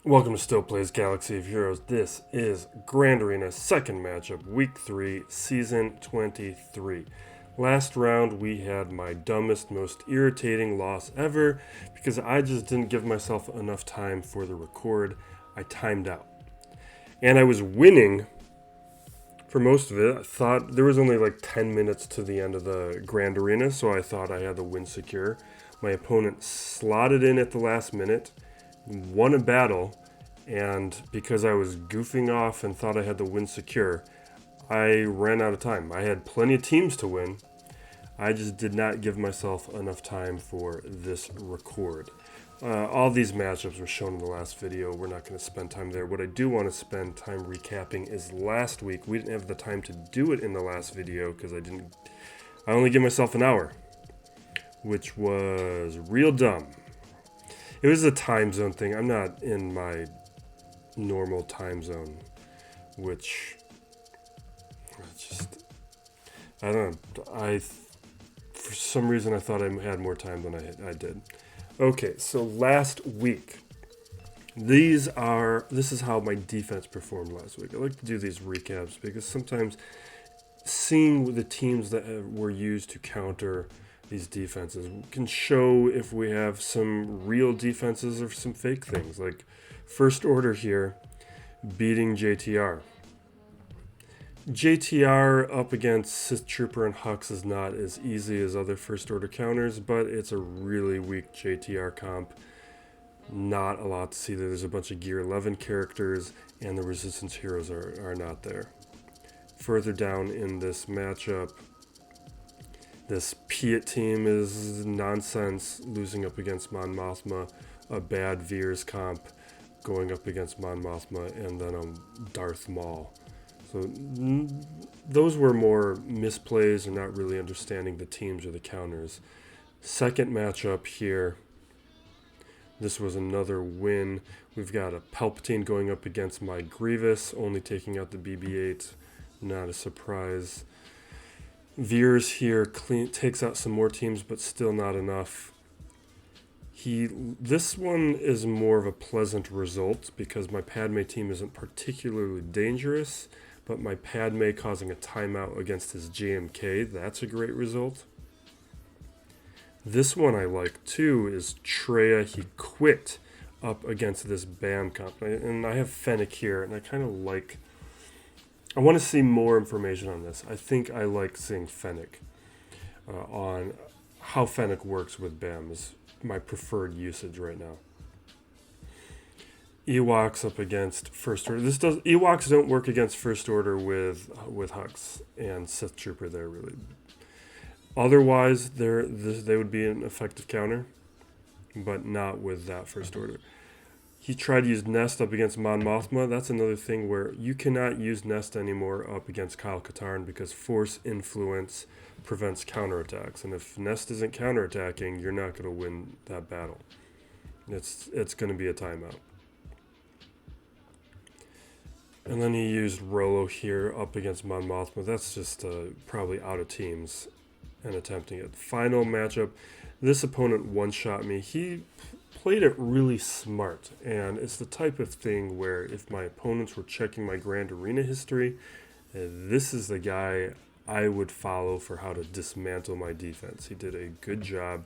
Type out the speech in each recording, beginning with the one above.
Welcome to Still Plays Galaxy of Heroes. This is Grand Arena second matchup, week 3, season 23. Last round we had my dumbest, most irritating loss ever because I just didn't give myself enough time for the record. I timed out. And I was winning for most of it. I thought there was only like 10 minutes to the end of the Grand Arena, so I thought I had the win secure. My opponent slotted in at the last minute, won a battle, and because I was goofing off and thought I had the win secure, I ran out of time. I had plenty of teams to win. I just did not give myself enough time for this record. All these matchups were shown in the last video. We're not going to spend time there. What I do want to spend time recapping is last week. We didn't have the time to do it in the last video because I only gave myself an hour, which was real dumb. It was a time zone thing. I'm not in my normal time zone, which I don't know. For some reason I thought I had more time than I did. Okay, so last week, this is how my defense performed last week. I like to do these recaps because sometimes seeing the teams that were used to counter these defenses can show if we have some real defenses or some fake things. Like First Order here beating JTR. JTR up against Sith Trooper and Hux is not as easy as other First Order counters, but it's a really weak JTR comp. Not a lot to see there. There's a bunch of Gear 11 characters, and the Resistance heroes are not there. Further down in this matchup, this Piet team is nonsense, losing up against Mon Mothma, a bad Veers comp going up against Mon Mothma, and then a Darth Maul. So those were more misplays and not really understanding the teams or the counters. Second matchup here, this was another win. We've got a Palpatine going up against my Grievous, only taking out the BB-8, not a surprise. Veers here takes out some more teams, but still not enough. This one is more of a pleasant result because my Padme team isn't particularly dangerous, but my Padme causing a timeout against his JMK, that's a great result. This one I like too is Traya. He quit up against this BAM comp, and I have Fennec here, and I want to see more information on this. I think I like seeing Fennec on how Fennec works with BAM is my preferred usage right now. Ewoks up against First Order. Ewoks don't work against First Order with Hux and Sith Trooper there really. Otherwise, they would be an effective counter, but not with that First Order. He tried to use Nest up against Mon Mothma. That's another thing where you cannot use Nest anymore up against Kyle Katarn because Force Influence prevents counterattacks. And if Nest isn't counterattacking, you're not going to win that battle. It's going to be a timeout. And then he used Rolo here up against Mon Mothma. That's just probably out of teams and attempting it. Final matchup. This opponent one-shot me. He played it really smart, and it's the type of thing where if my opponents were checking my Grand Arena history, this is the guy I would follow for how to dismantle my defense. He did a good job.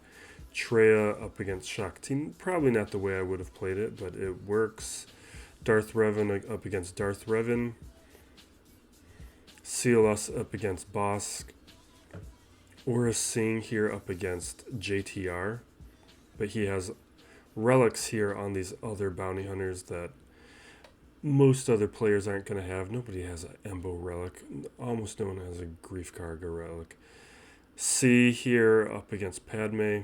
Traya up against Shakti, probably not the way I would have played it, but it works. Darth Revan up against Darth Revan. CLS up against Bossk. Aura Singh here up against JTR, but he has relics here on these other bounty hunters that most other players aren't going to have. Nobody has an Embo relic. Almost no one has a Grief Karga relic. C here up against Padme.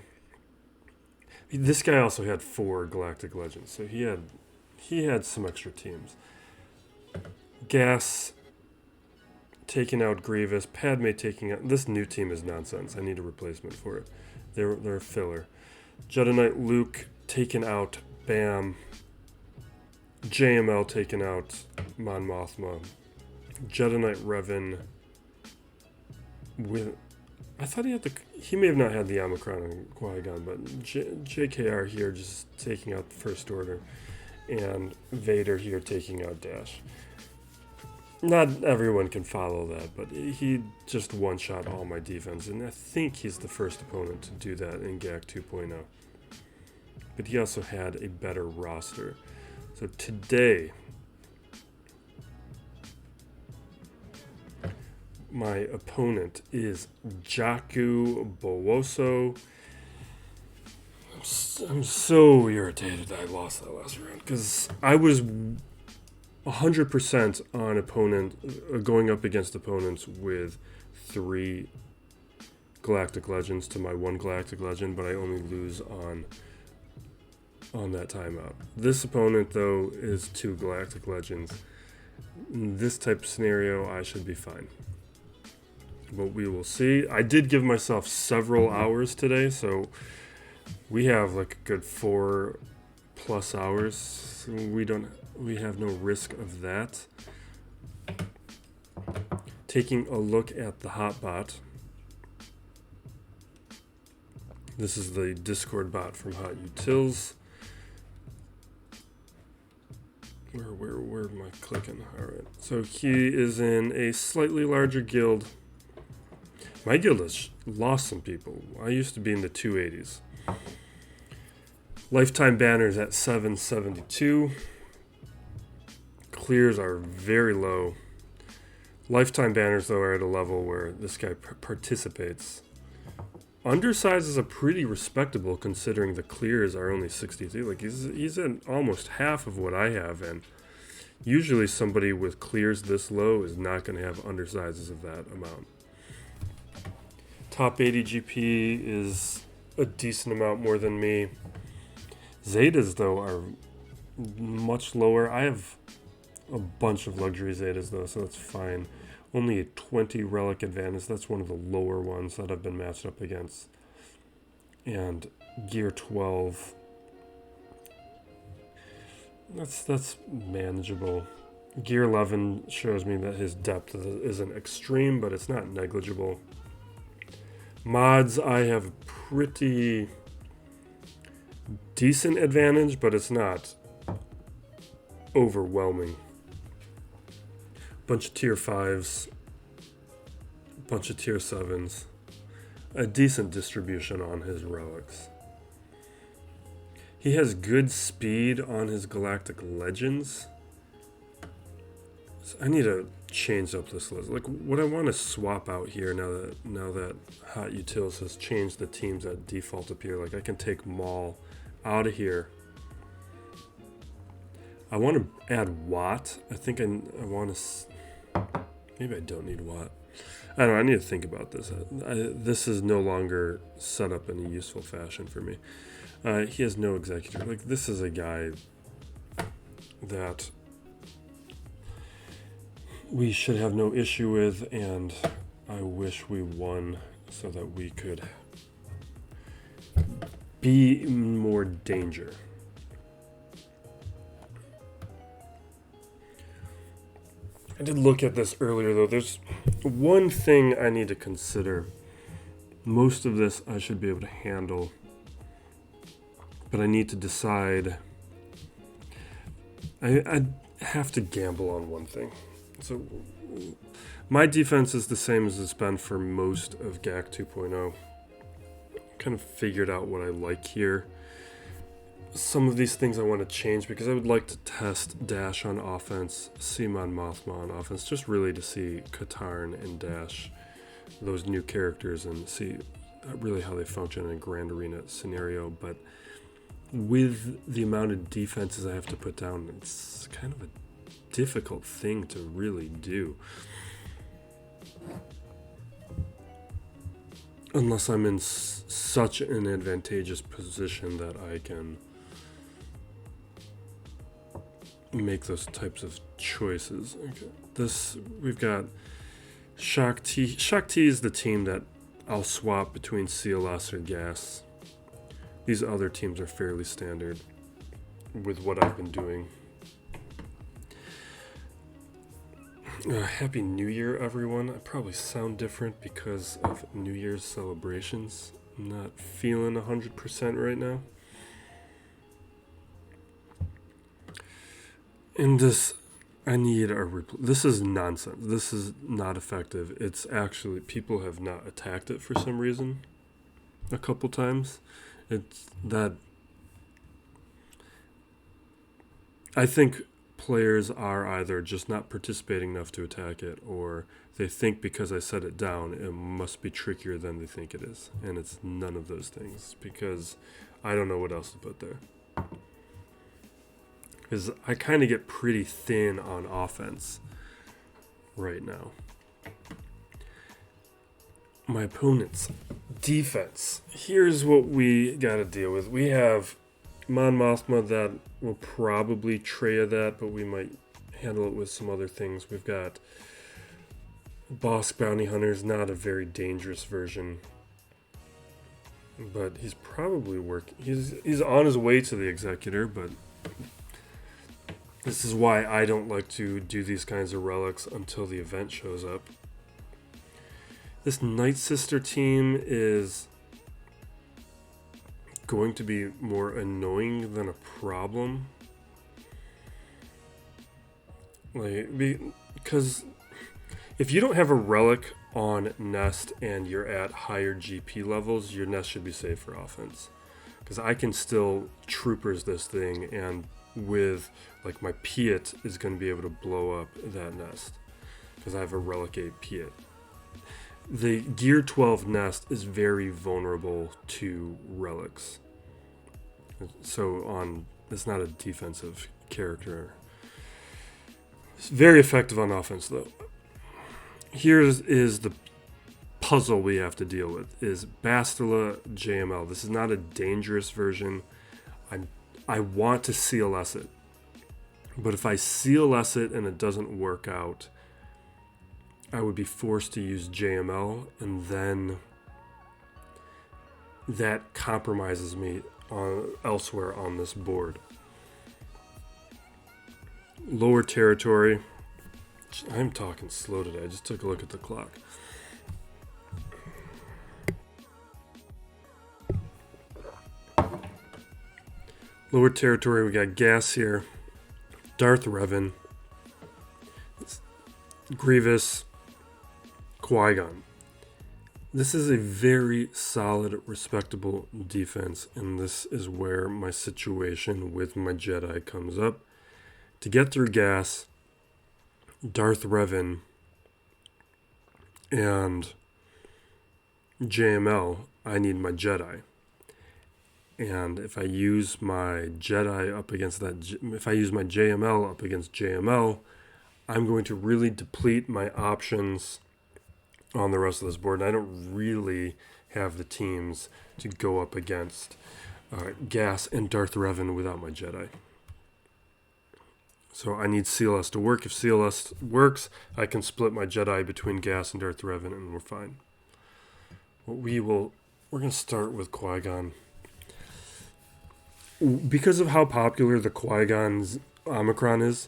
This guy also had 4 Galactic Legends, so he had some extra teams. Gas taking out Grievous. Padme taking out... This new team is nonsense. I need a replacement for it. They're a filler. Jedi Knight Luke taking out BAM. JML taking out Mon Mothma. Jedi Knight Revan with... I thought he may have not had the Omicron and Qui-Gon, but JKR here just taking out the First Order. and Vader here taking out Dash. Not everyone can follow that, but he just one-shot all my defense, and I think he's the first opponent to do that in GAC 2.0. But he also had a better roster. So today, my opponent is Jakku Bowoso. I'm so irritated that I lost that last round, because I was 100% on going up against opponents with 3 Galactic Legends to my 1 Galactic Legend, but I only lose on that timeout. This opponent, though, is 2 Galactic Legends. In this type of scenario, I should be fine. But we will see. I did give myself several hours today, so we have like a good 4+ hours. We have no risk of that. Taking a look at the hotbot. This is the Discord bot from Hot Utils. Where am I clicking? Alright. So he is in a slightly larger guild. My guild has lost some people. I used to be in the 280s. Lifetime banners at 772. Clears are very low. Lifetime banners, though, are at a level where this guy participates. Undersizes are pretty respectable considering the clears are only 63. Like he's at almost half of what I have, and usually somebody with clears this low is not going to have undersizes of that amount. Top 80 GP is a decent amount more than me. Zetas, though, are much lower. I have a bunch of luxury Zetas, though, so that's fine. Only a 20 relic advantage. That's one of the lower ones that I've been matched up against. And gear 12. That's manageable. Gear 11 shows me that his depth isn't extreme, but it's not negligible. Mods, I have a pretty decent advantage, but it's not overwhelming. Bunch of tier 5s, bunch of tier 7s, a decent distribution on his relics. He has good speed on his Galactic Legends. So I need to change up this list. Like, what I want to swap out here now that Hot Utils has changed the teams that default up here. Like, I can take Maul out of here. I want to add Watt. I think I want to. Maybe I don't need Watt. I don't know. I need to think about this. This is no longer set up in a useful fashion for me. He has no executor. Like, this is a guy that we should have no issue with, and I wish we won so that we could be in more danger. I did look at this earlier, though. There's one thing I need to consider. Most of this I should be able to handle, but I need to decide. I have to gamble on one thing. So my defense is the same as it's been for most of GAC 2.0. Kind of figured out what I like here. Some of these things I want to change because I would like to test Dash on offense, Seamon Mothma on offense, just really to see Katarn and Dash, those new characters, and see really how they function in a Grand Arena scenario. But with the amount of defenses I have to put down, it's kind of a difficult thing to really do. Unless I'm in such an advantageous position that I can make those types of choices. Okay. We've got Shock T. Shock T is the team that I'll swap between CLS or GAS. These other teams are fairly standard with what I've been doing. Happy New Year, everyone. I probably sound different because of New Year's celebrations. I'm not feeling 100% right now. In this, I need a this is nonsense. This is not effective. It's actually, people have not attacked it for some reason a couple times. It's that, I think players are either just not participating enough to attack it, or they think because I set it down, it must be trickier than they think it is. And it's none of those things, because I don't know what else to put there. Because I kind of get pretty thin on offense right now. My opponent's defense. Here's what we got to deal with. We have Mon Mothma that will probably Treya that, but we might handle it with some other things. We've got Bossk Bounty Hunter's not a very dangerous version, but he's probably working. He's on his way to the Executor, but this is why I don't like to do these kinds of relics until the event shows up. This Night Sister team is going to be more annoying than a problem. Because if you don't have a relic on Nest and you're at higher GP levels, your Nest should be safe for offense. Because I can still Troopers this thing, and with like my Piet is going to be able to blow up that Nest because I have a Relic 8 Piet. The Gear 12 Nest is very vulnerable to relics. So it's not a defensive character. It's very effective on offense though. Here is the puzzle we have to deal with, is Bastila JML. This is not a dangerous version. I want to CLS it. But if I CLS it and it doesn't work out, I would be forced to use JML, and then that compromises me elsewhere on this board. Lower territory. I'm talking slow today. I just took a look at the clock. Lower territory, we got Gas here, Darth Revan, Grievous, Qui-Gon. This is a very solid, respectable defense, and this is where my situation with my Jedi comes up. To get through Gas, Darth Revan, and JML, I need my Jedi. And if I use my Jedi up against that, if I use my JML up against JML, I'm going to really deplete my options on the rest of this board. And I don't really have the teams to go up against Gas and Darth Revan without my Jedi. So I need CLS to work. If CLS works, I can split my Jedi between Gas and Darth Revan, and we're fine. We're going to start with Qui-Gon. Because of how popular the Qui-Gon's Omicron is,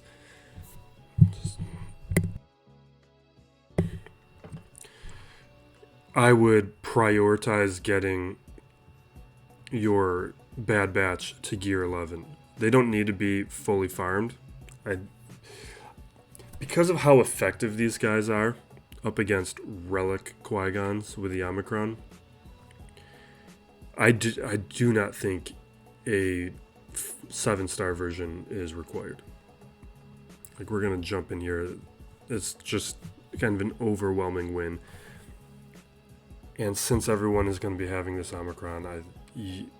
I would prioritize getting your Bad Batch to Gear 11. They don't need to be fully farmed. Because of how effective these guys are up against Relic Qui-Gons with the Omicron, I do not think a 7-star version is required. Like, we're going to jump in here. It's just kind of an overwhelming win. And since everyone is going to be having this Omicron,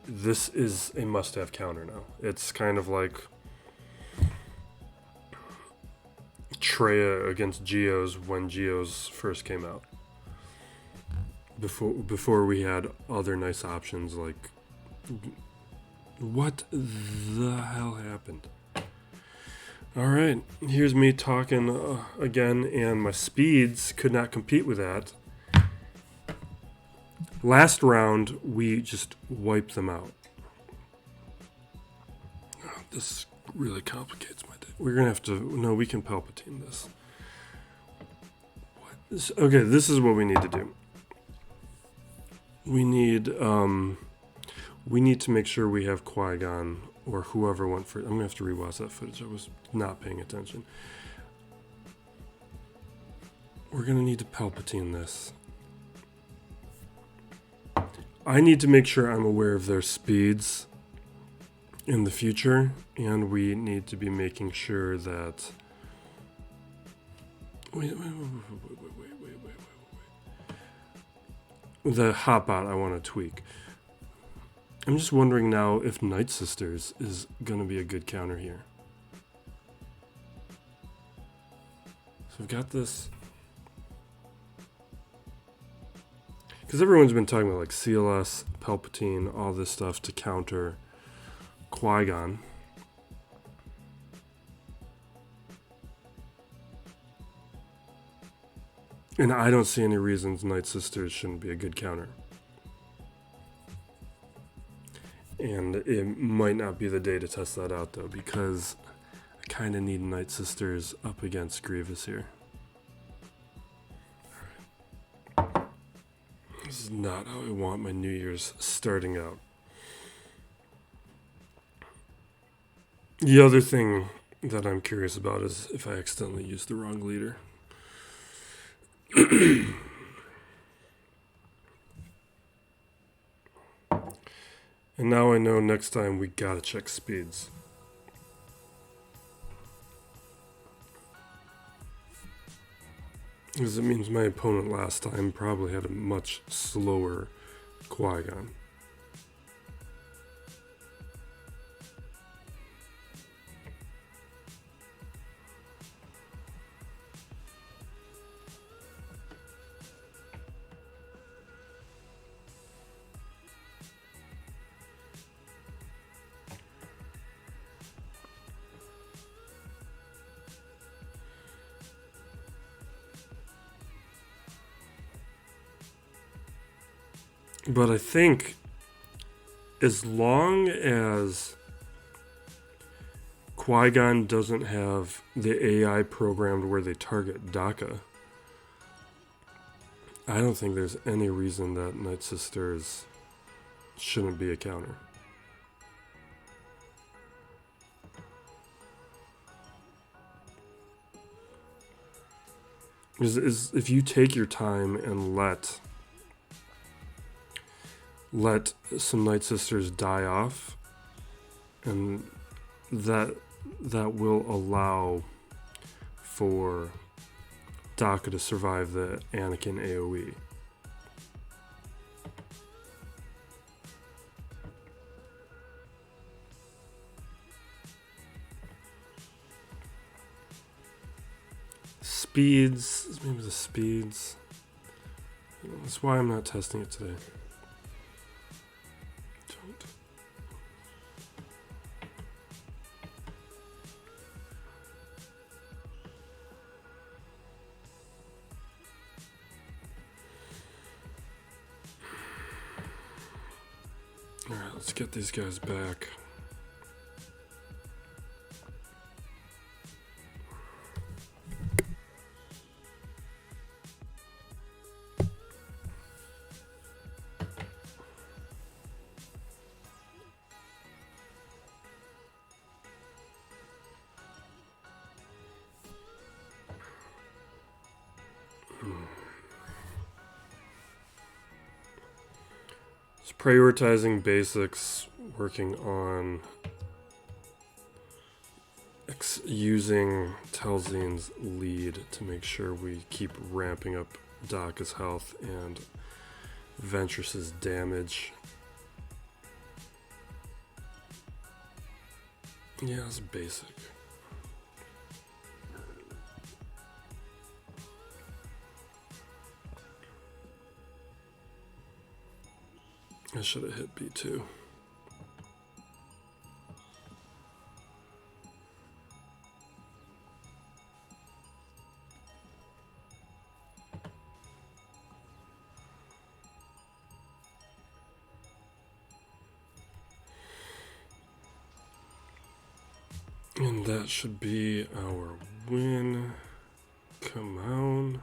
this is a must-have counter now. It's kind of like Treya against Geos when Geos first came out. Before we had other nice options like... What the hell happened? Alright, here's me talking again, and my speeds could not compete with that. Last round, we just wiped them out. Oh, this really complicates my day. We're going to have to... No, we can Palpatine this. Okay, this is what we need to do. We need to make sure we have Qui-Gon or whoever went for it. I'm going to have to rewatch that footage. I was not paying attention. We're going to need to Palpatine this. I need to make sure I'm aware of their speeds in the future, and we need to be making sure that... Wait. The Hotbot I want to tweak. I'm just wondering now if Night Sisters is going to be a good counter here. So we've got this... Because everyone's been talking about like CLS, Palpatine, all this stuff to counter Qui-Gon. And I don't see any reasons Night Sisters shouldn't be a good counter. And it might not be the day to test that out though, because I kind of need Night Sisters up against Grievous here. This is not how I want my New Year's starting out. The other thing that I'm curious about is if I accidentally use the wrong leader. And now I know next time we gotta check speeds. Because it means my opponent last time probably had a much slower Qui-Gon. But I think as long as Qui-Gon doesn't have the AI programmed where they target DACA, I don't think there's any reason that Night Sisters shouldn't be a counter. Is if you take your time and let some Night Sisters die off, and that will allow for DACA to survive the Anakin AoE. Speeds, maybe the speeds. That's why I'm not testing it today. Alright, let's get these guys back. Prioritizing basics, working on using Talzine's lead to make sure we keep ramping up DACA's health and Ventress's damage. Yeah, it's basic. I should have hit B2. And that should be our win. Come on.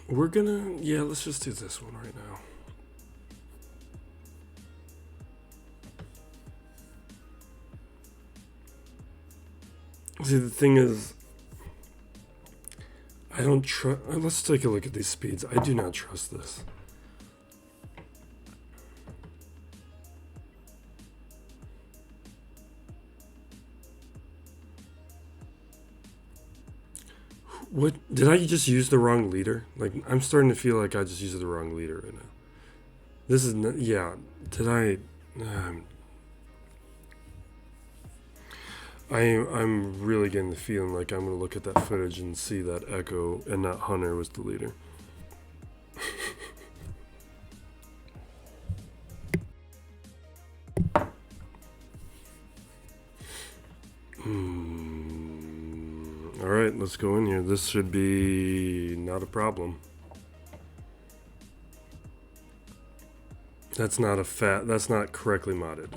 We're gonna, yeah, let's just do this one right now. See, the thing is, I don't trust. Let's take a look at these speeds. I do not trust this. What? Did I just use the wrong leader? Like, I'm starting to feel like I just used the wrong leader right now. This is not, yeah. Did I? I'm really getting the feeling like I'm gonna look at that footage and see that Echo and not Hunter was the leader. Alright, let's go in here. This should be not a problem. That's not that's not correctly modded.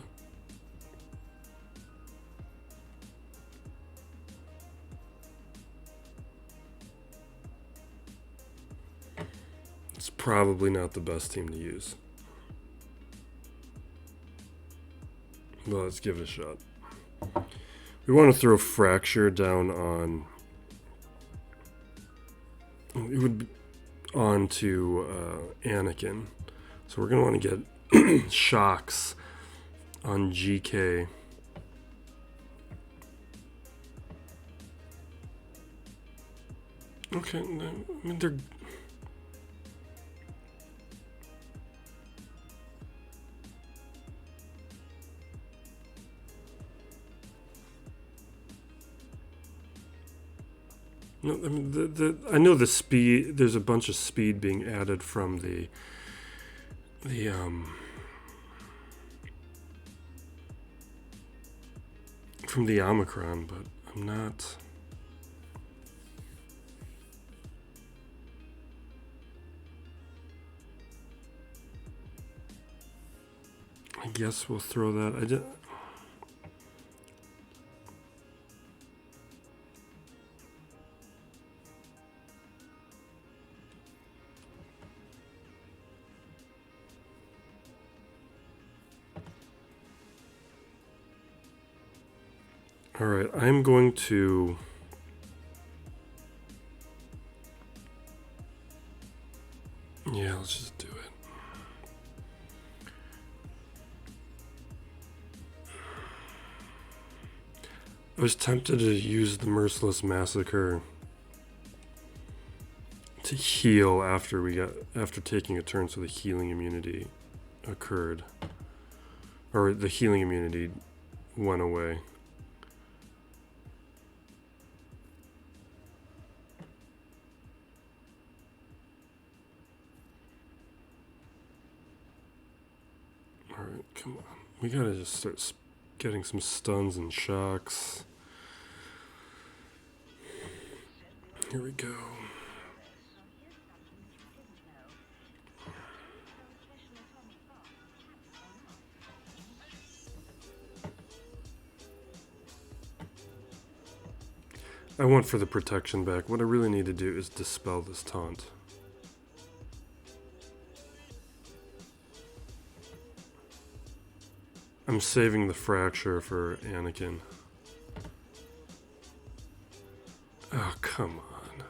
It's probably not the best team to use. Well, let's give it a shot. We want to throw Fracture down on... It would be onto Anakin. So we're going to want to get Shocks on GK. Okay, I mean, they're... No, I mean, I know the speed, there's a bunch of speed being added from the Omicron, but I'm not... I guess we'll throw that. All right, I'm going to... Yeah, let's just do it. I was tempted to use the Merciless Massacre to heal after taking a turn, so the healing immunity occurred. Or the healing immunity went away. Alright, come on. We gotta just start getting some stuns and shocks. Here we go. I want for the protection back. What I really need to do is dispel this taunt. I'm saving the fracture for Anakin. Oh, come on.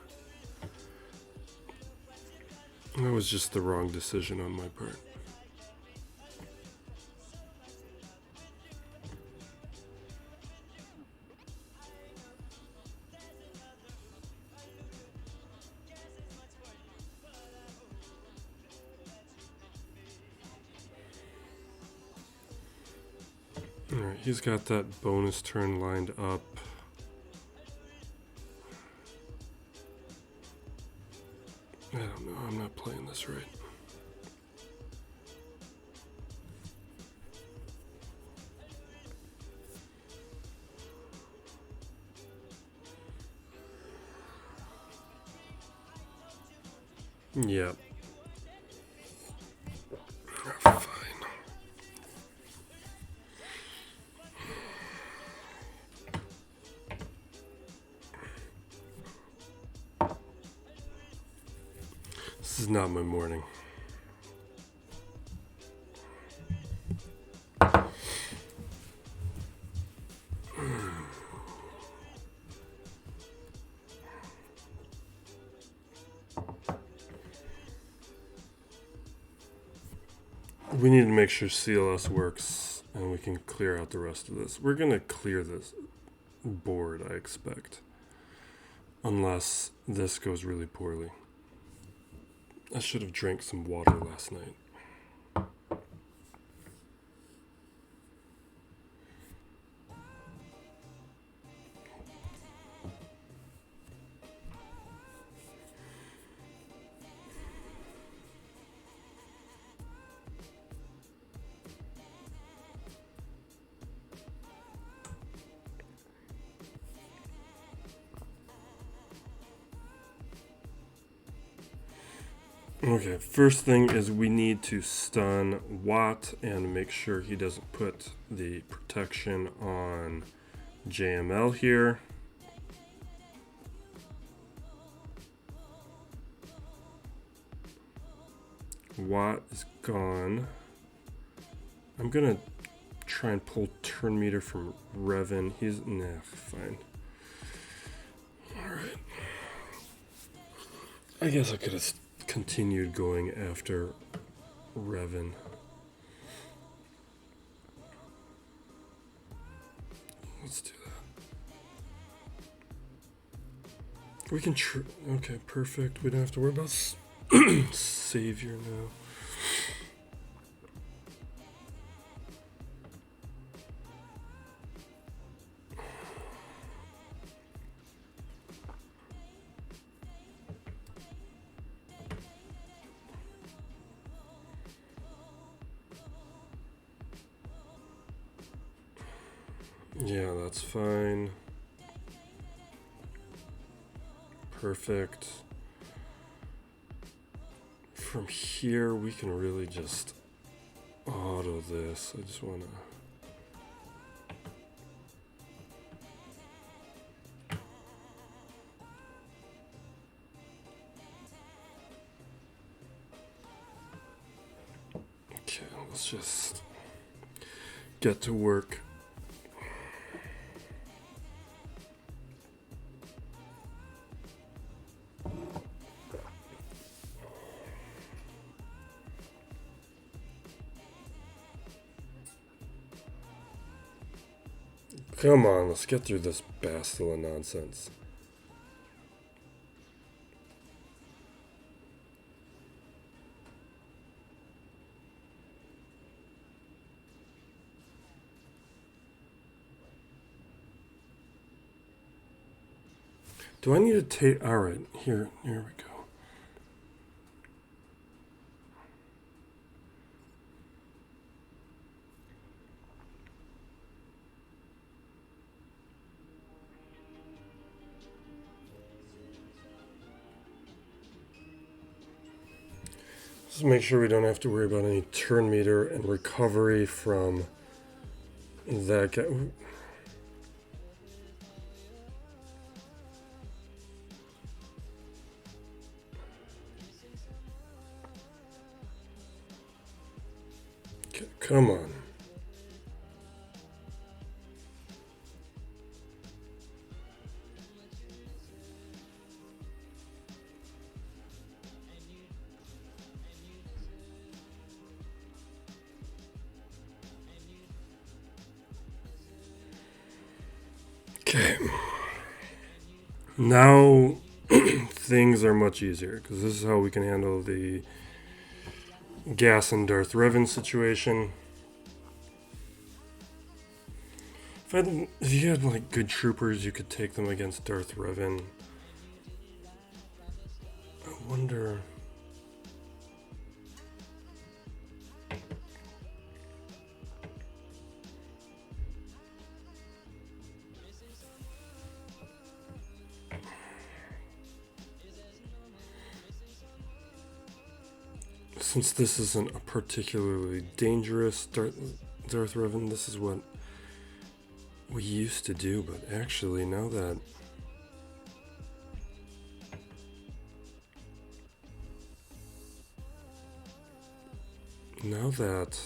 That was just the wrong decision on my part. Alright, he's got that bonus turn lined up. I don't know, I'm not playing this right. Yep. Oh, fine. This is not my morning. We need to make sure CLS works and we can clear out the rest of this. We're going to clear this board, I expect. Unless this goes really poorly. I should have drank some water last night. Okay, first thing is we need to stun Watt and make sure he doesn't put the protection on JML here. Watt is gone. I'm gonna try and pull turn meter from Revan. He's fine. Alright. I guess I could have continued going after Revan. Let's do that. We can okay, perfect. We don't have to worry about Savior now. Yeah, that's fine. Perfect. From here, we can really just auto this. I just want to... Okay, let's just get to work. Come on, let's get through this Bastila nonsense. Do I need to take... Alright, here we go. Just make sure we don't have to worry about any turn meter and recovery from that guy. Okay, come on. Okay, now things are much easier because this is how we can handle the Gas and Darth Revan situation. If you had like good troopers, you could take them against Darth Revan. I wonder. Since this isn't a particularly dangerous Darth Revan, this is what we used to do, but actually now that Now that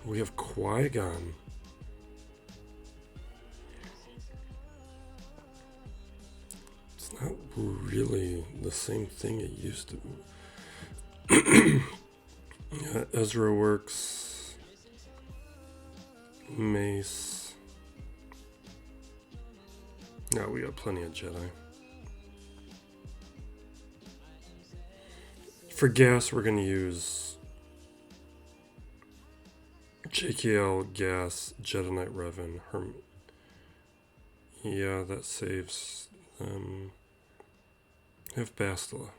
we have Qui-Gon, it's not really the same thing it used to be. Yeah, Ezra works. Mace. Now we got plenty of Jedi. For gas, we're going to use JKL, gas, Jedi Knight Revan, Yeah, that saves them. Have Bastila.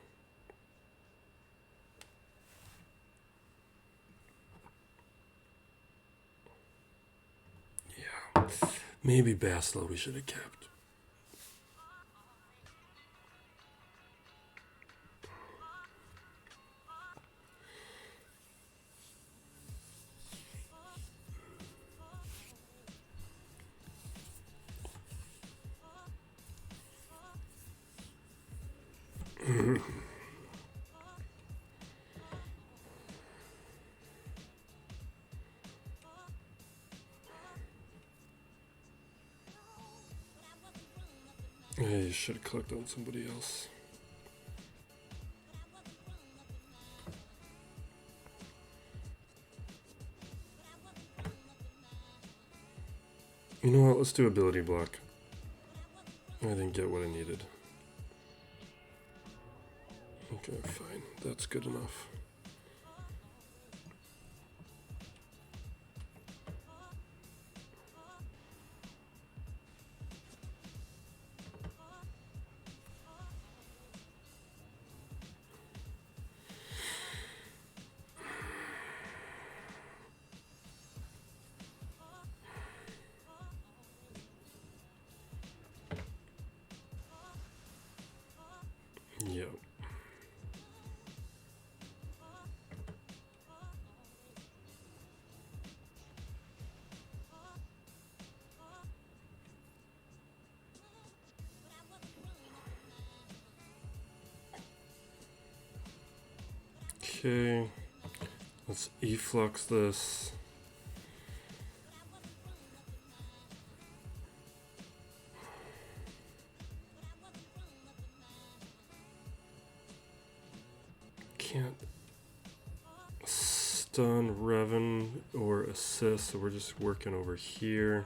Yeah, maybe Bastila we should have kept. Yeah, you should have clicked on somebody else. You know what? Let's do ability block. I didn't get what I needed. Okay, fine. That's good enough. Yep. Okay, let's efflux this. Can't stun Revan or assist, so we're just working over here.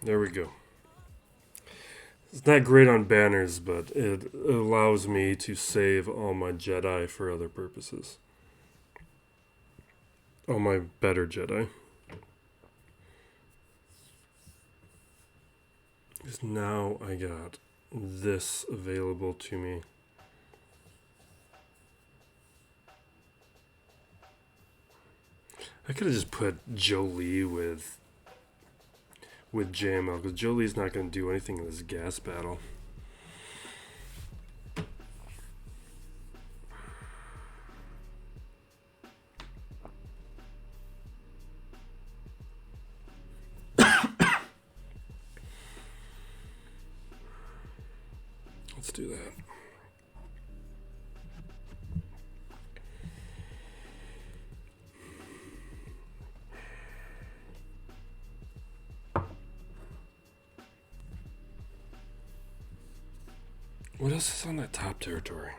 There we go. It's not great on banners, but it allows me to save all my Jedi for other purposes. All my better Jedi. Because now I got this available to me. I could have just put Jolie with JML, because Jolie's not going to do anything in this gas battle. Let's do that. What else is on that top territory?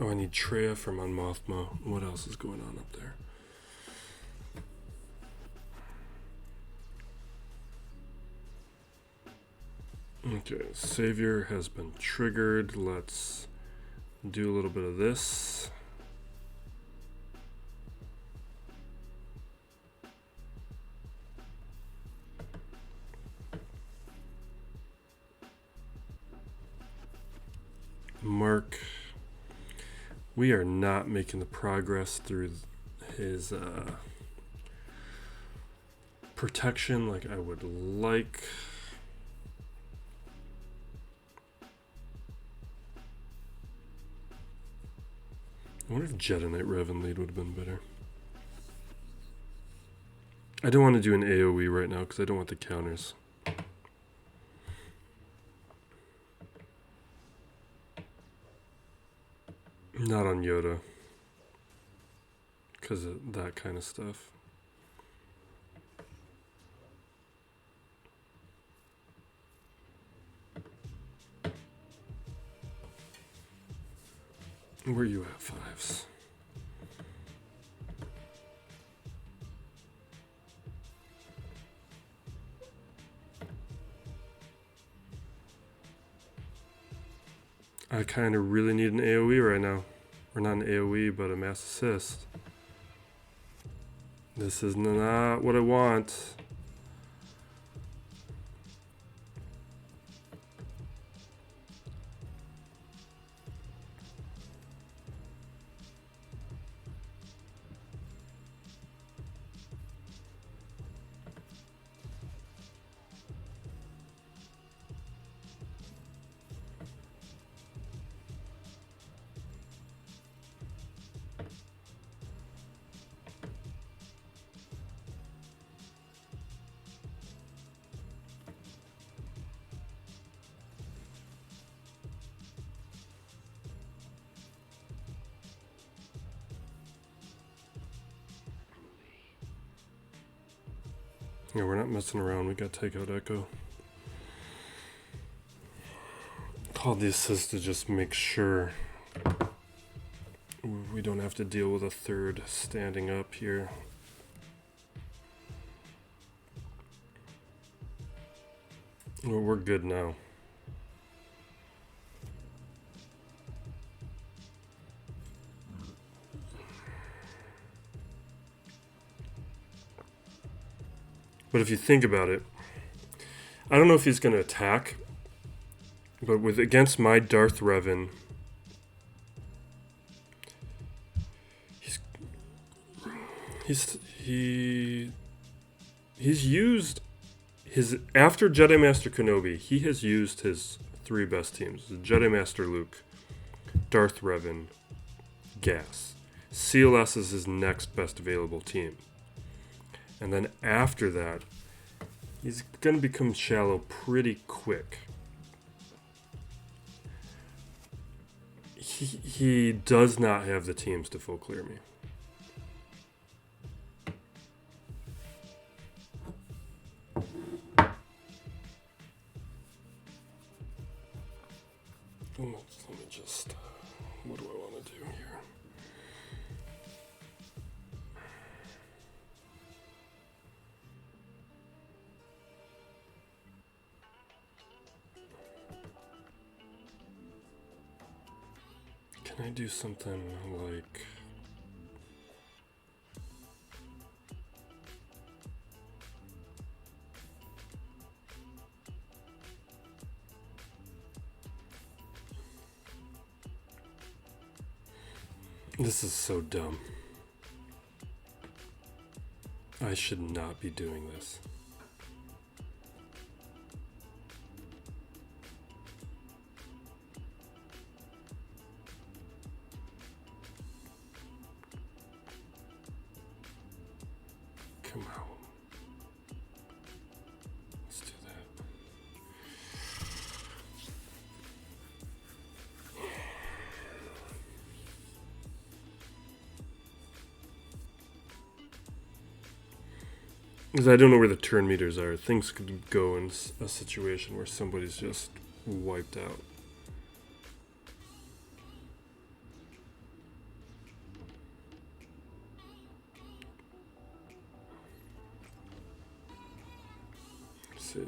Oh, I need Treya from Mon Mothma. What else is going on up there? Okay, Savior has been triggered. Let's do a little bit of this. Mark, we are not making the progress through his protection like I would like. I wonder if Jedi Knight Revan lead would have been better. I don't want to do an AoE right now because I don't want the counters. Not on Yoda. Because of that kind of stuff. Where are you at, fives? I kind of really need an AoE right now. Or not an AoE, but a mass assist. This is not what I want. Yeah, we're not messing around. We got to take out Echo. Called the assist to just make sure we don't have to deal with a third standing up here. Well, we're good now. But if you think about it, I don't know if he's going to attack, but with against my Darth Revan, he's used his after Jedi Master Kenobi. He has used his three best teams: Jedi Master Luke, Darth Revan, GAC. CLS is his next best available team. And then after that, he's going to become shallow pretty quick. He does not have the teams to full clear me. Let me just, what do I want to do here? Can I do something like... This is so dumb. I should not be doing this. Come on. Let's do that. Because I don't know where the turn meters are. Things could go in a situation where somebody's just wiped out. Let's see.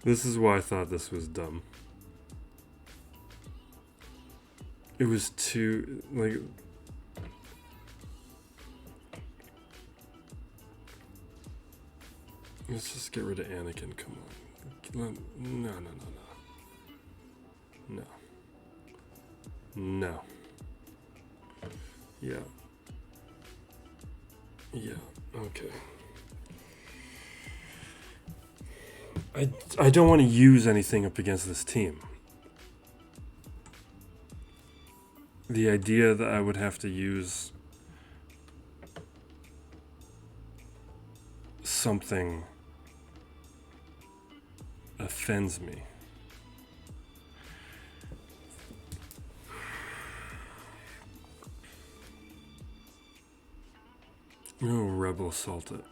This is why I thought this was dumb. It was too, like... Let's just get rid of Anakin, come on. No. No. No. Yeah. Yeah, okay. I don't want to use anything up against this team. The idea that I would have to use something offends me. No, Rebel Assault it.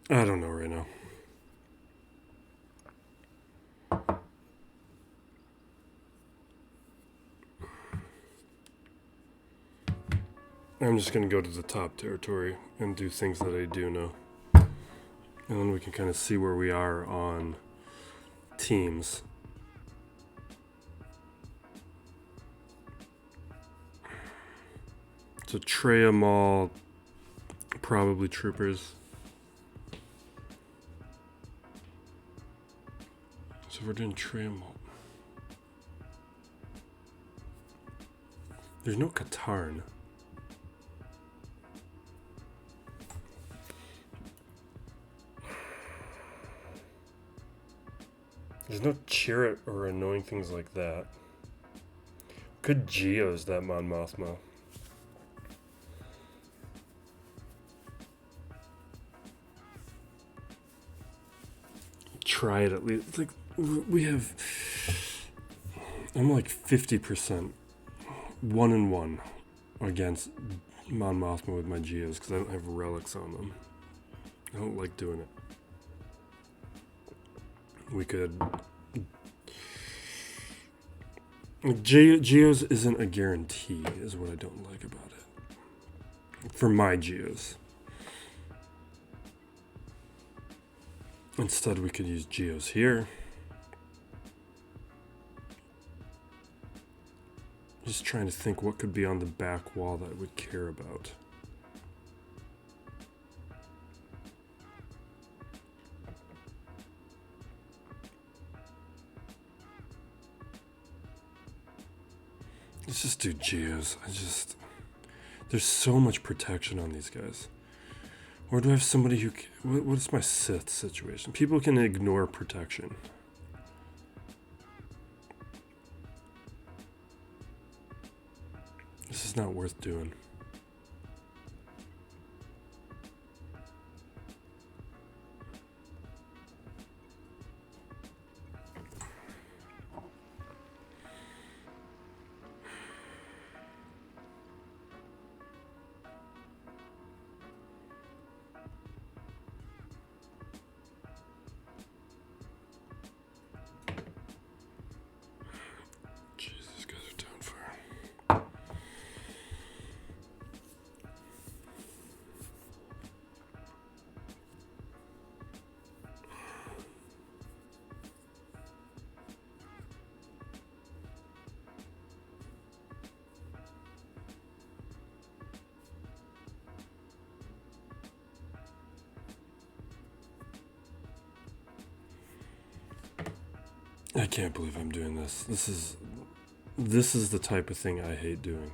I don't know right now. I'm just going to go to the top territory and do things that I do know. And then we can kind of see where we are on teams. So Treya, Maul, probably troopers. So we're doing Treya, Maul. There's no Katarn. There's no Chirrut or annoying things like that. Could Geos that Mon Mothma. Try it at least. It's like we have. I'm like 50%, 1-1 against Mon Mothma with my Geos because I don't have relics on them. I don't like doing it. We could. Geos isn't a guarantee, is what I don't like about it. For my Geos. Instead, we could use Geos here. Just trying to think what could be on the back wall that I would care about. Let's just do Geos. There's so much protection on these guys. Or do I have somebody who... What is my Sith situation? People can ignore protection. This is not worth doing. I can't believe I'm doing this. This is the type of thing I hate doing.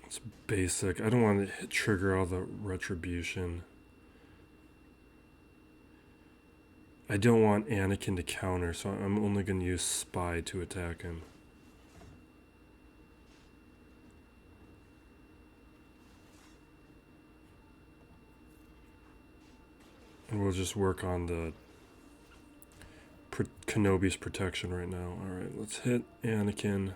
It's basic. I don't want to trigger all the retribution. I don't want Anakin to counter, so I'm only going to use Spy to attack him. And we'll just work on the Kenobi's protection right now. Alright, let's hit Anakin.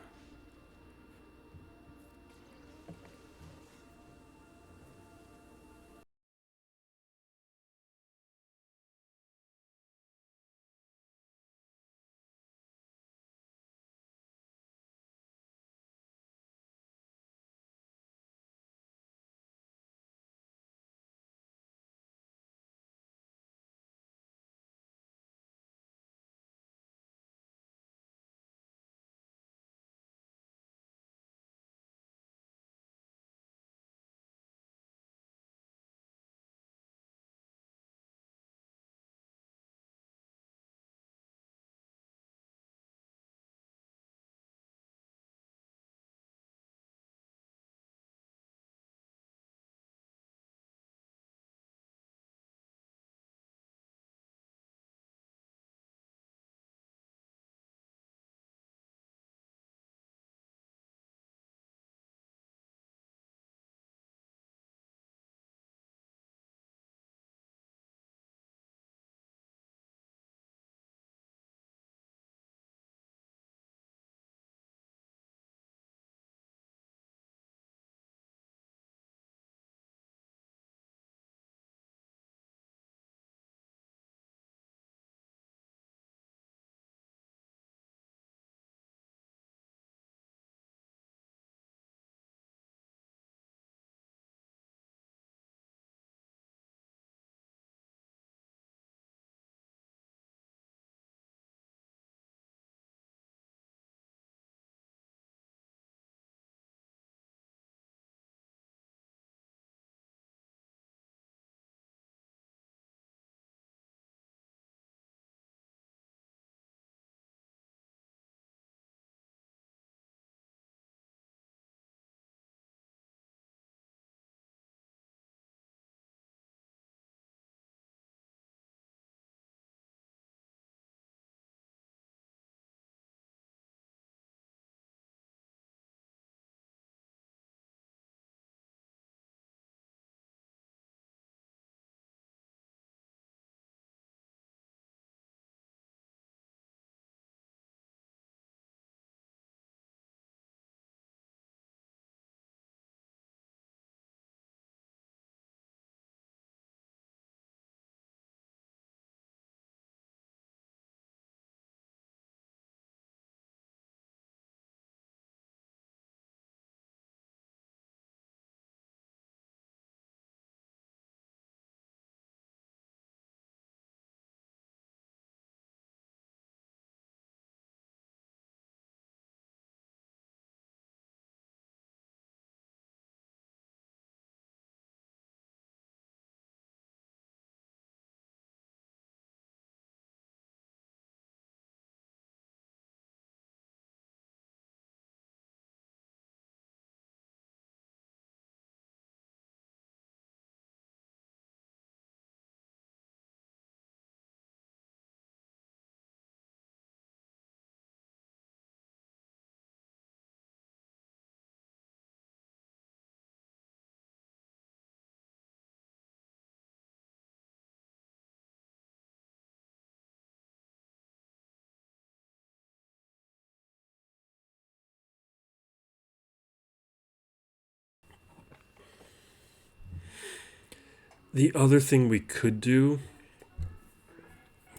The other thing we could do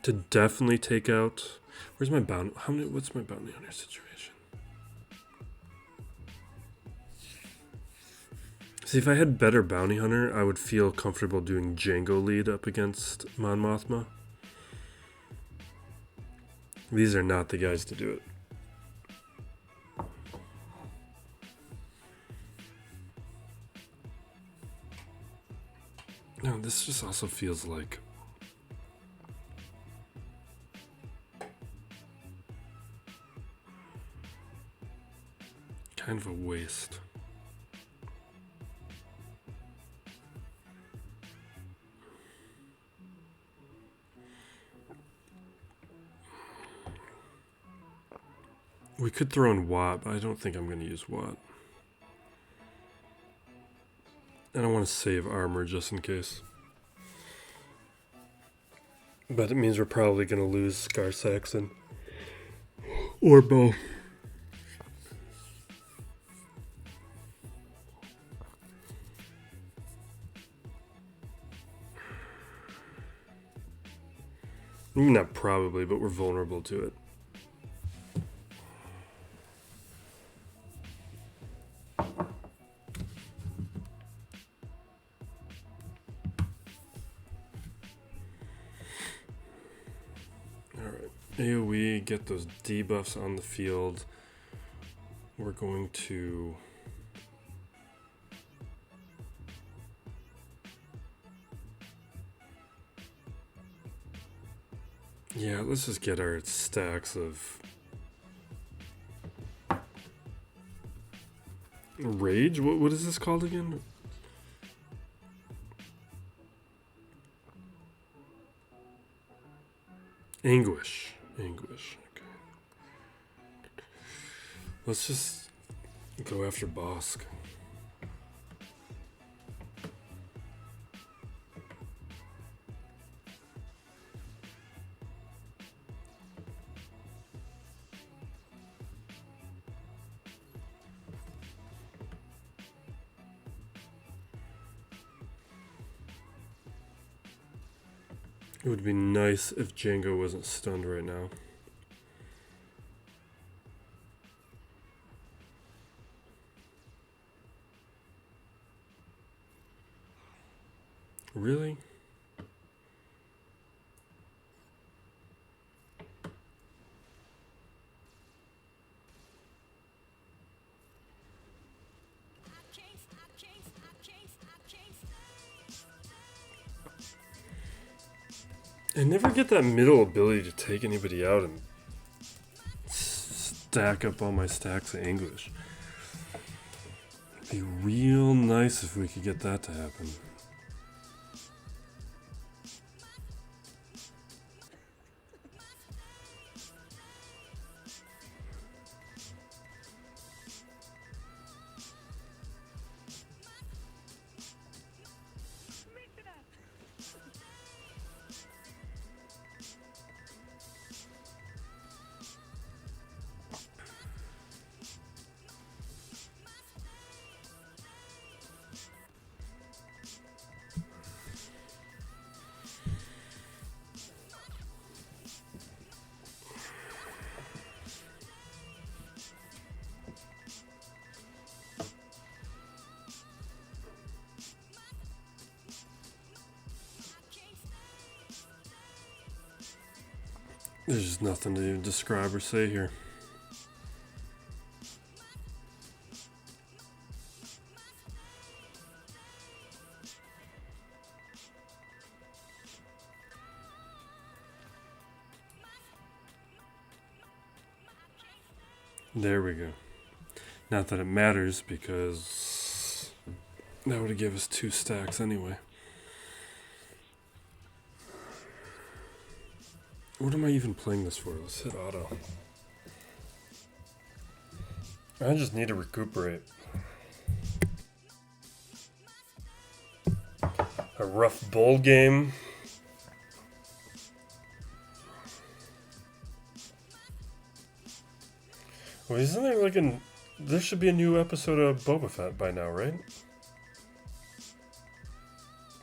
to definitely take out... Where's my bounty? What's my bounty hunter situation? See, if I had better bounty hunter, I would feel comfortable doing Django lead up against Mon Mothma. These are not the guys to do it. No, this just also feels like kind of a waste. We could throw in Watt, but I don't think I'm going to use Watt. I don't want to save armor just in case. But it means we're probably going to lose Scar Saxon. Or Bo. Not probably, but we're vulnerable to it. AoE, get those debuffs on the field. We're going to... Yeah, let's just get our stacks of... Rage? What is this called again? Anguish. Anguish, okay. Let's just go after Bossk. It would be nice if Django wasn't stunned right now. Really? I never get that middle ability to take anybody out and stack up all my stacks of English. It'd be real nice if we could get that to happen. There's just nothing to even describe or say here. There we go. Not that it matters, because that would have given us 2 stacks anyway. What am I even playing this for? Let's hit auto. I just need to recuperate. A rough bowl game. Well, isn't there like there should be a new episode of Boba Fett by now, right?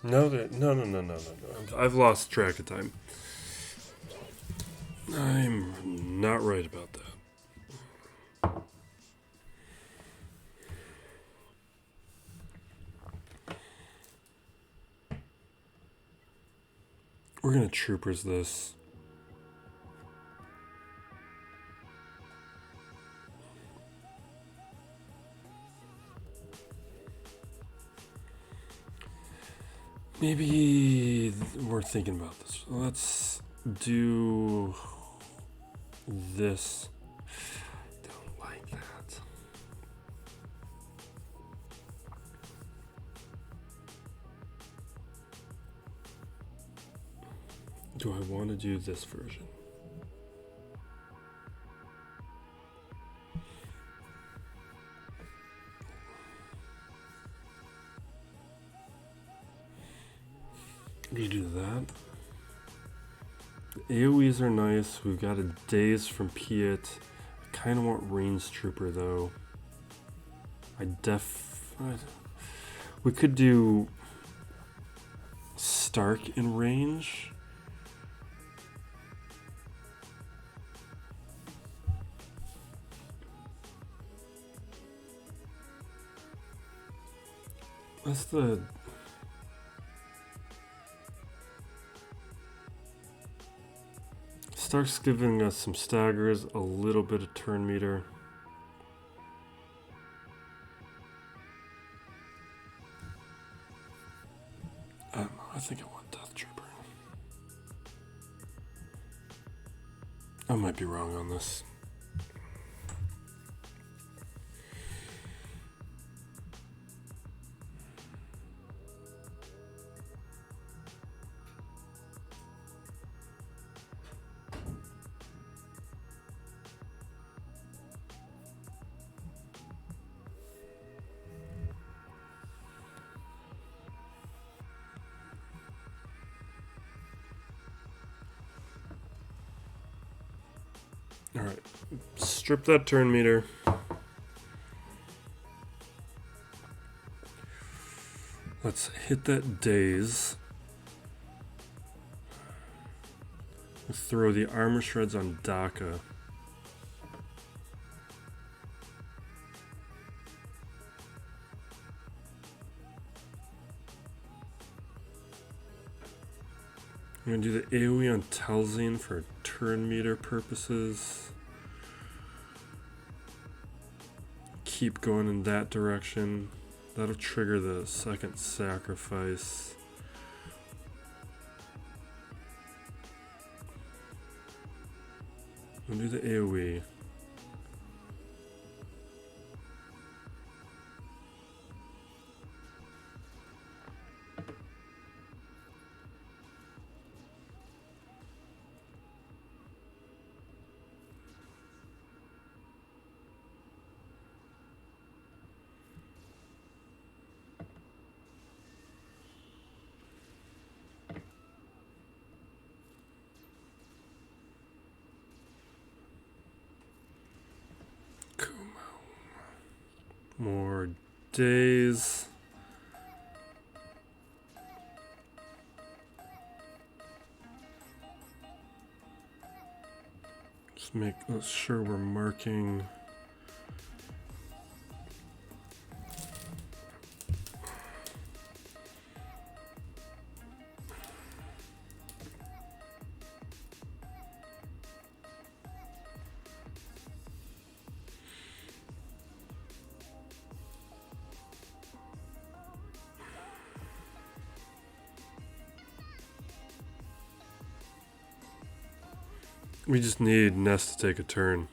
No, no. I've lost track of time. I'm not right about that. We're gonna troopers this. Maybe we're thinking about this. Let's do this. Don't like that. Do I want to do this version? You do that. The AoEs are nice. We've got a daze from Piet. I kind of want range trooper though. We could do Stark in range. That's the... Stark's giving us some staggers, a little bit of turn meter. I don't know, I think I want Death Trooper. I might be wrong on this. Alright, strip that turn meter. Let's hit that daze. Let's throw the armor shreds on Daka. I'm going to do the AoE on Telzine for turn meter purposes. Keep going in that direction. That'll trigger the second sacrifice. I'll do the AoE. More days. Just make sure we're marking. We just need Nest to take a turn.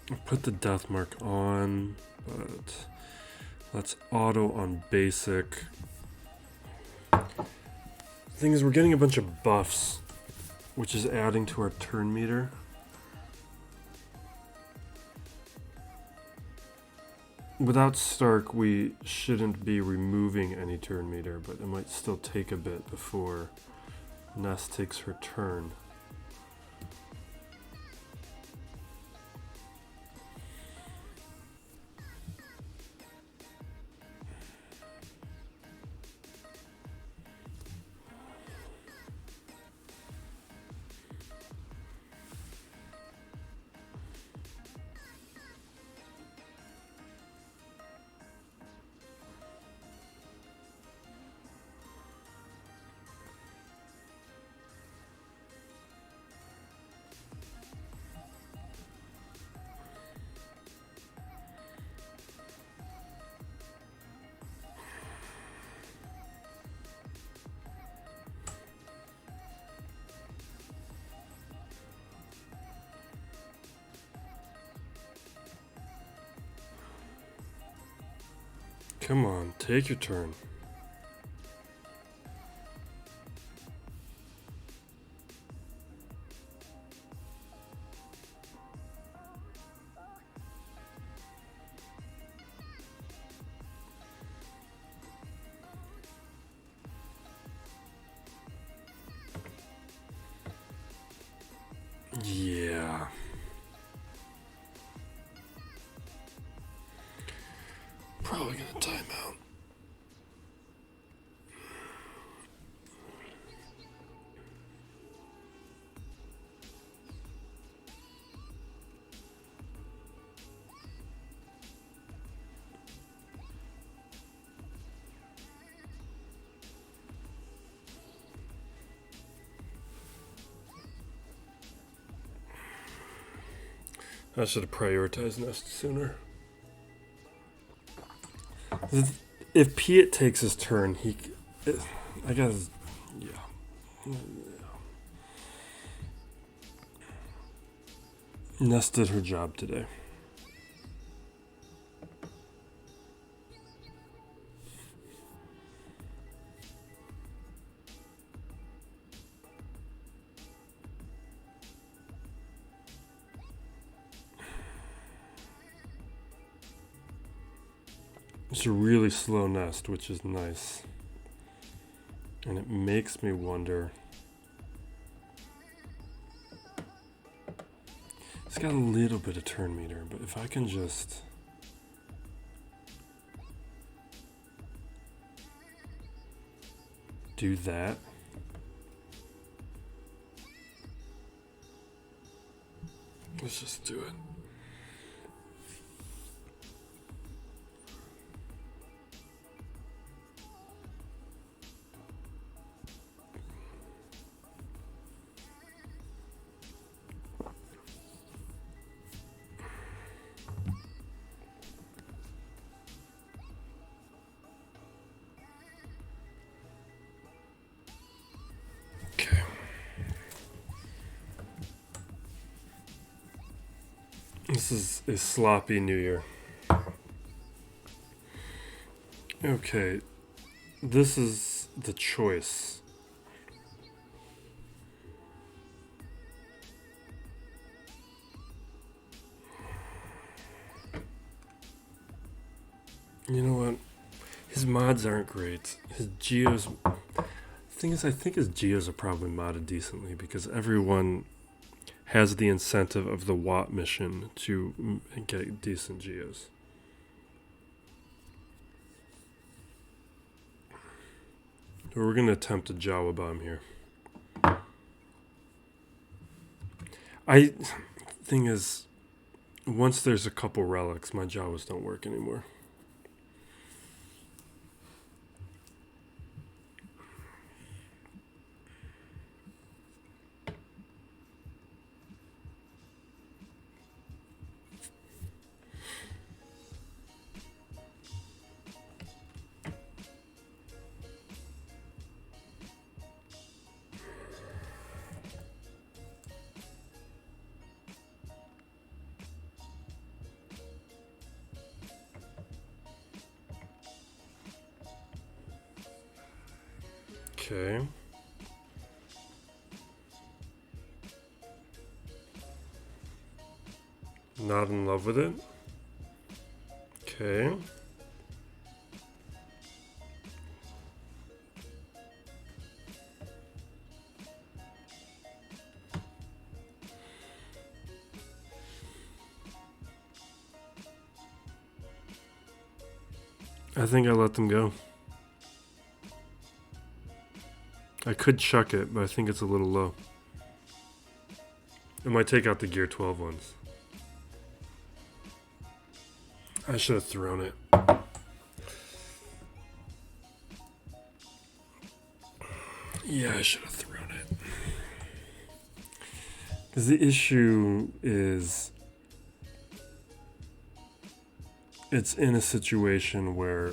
I'll put the death mark on, but let's auto on basic. The thing is, we're getting a bunch of buffs, which is adding to our turn meter. without Stark, we shouldn't be removing any turn meter, but it might still take a bit before Nest takes her turn. Come on, take your turn. Yeah. Probably gonna time out. I should have prioritized Nest sooner. If Piet takes his turn, I guess, yeah. Nest did her job today. It's a really slow Nest, which is nice. And it makes me wonder. It's got a little bit of turn meter, but if I can just... do that. Let's just do it. This is a sloppy New Year. Okay, this is the choice. You know what? His mods aren't great. His Geos... thing is, I think his Geos are probably modded decently because everyone has the incentive of the Watt mission to get decent Geos. We're going to attempt a Jawa bomb here. Thing is, once there's a couple relics, my Jawas don't work anymore. Okay. Not in love with it. Okay. I think I let them go. I could chuck it, but I think it's a little low. I might take out the Gear 12 ones. I should have thrown it. Yeah, I should have thrown it. Because the issue is, it's in a situation where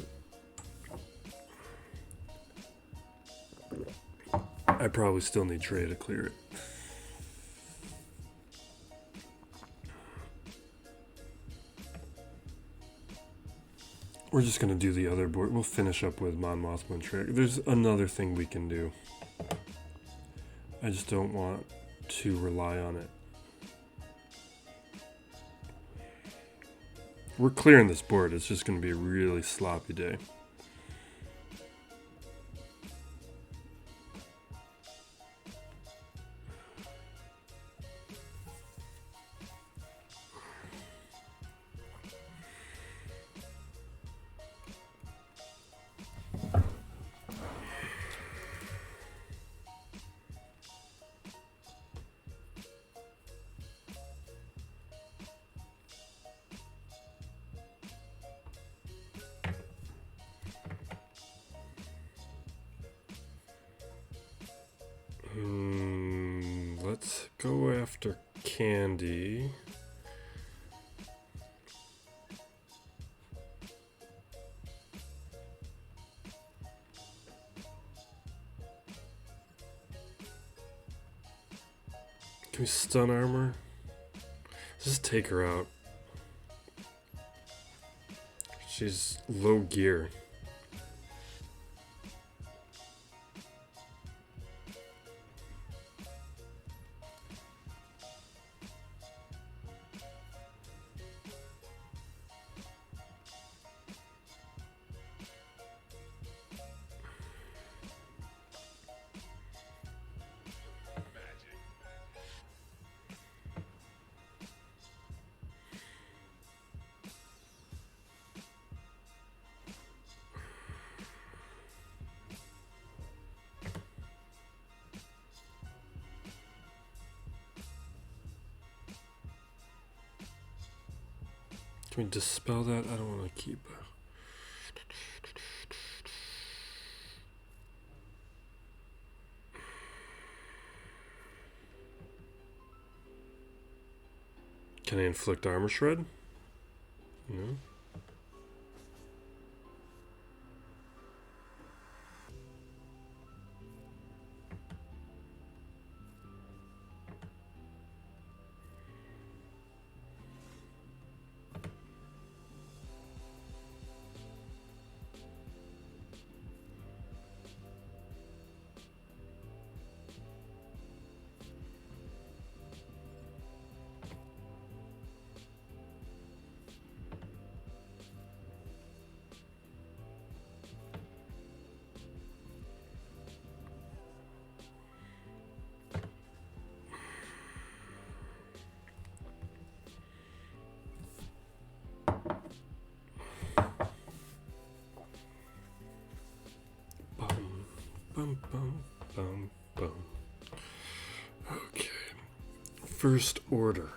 I probably still need Trey to clear it. We're just going to do the other board. We'll finish up with Mon Mothma and Trey. There's another thing we can do. I just don't want to rely on it. We're clearing this board. It's just going to be a really sloppy day. Let's go after Candy. Can we stun armor? Let's just take her out. She's low gear. Can we dispel that? I don't want to keep. Can I inflict armor shred? No. Bum, bum, bum, bum. Okay. First order.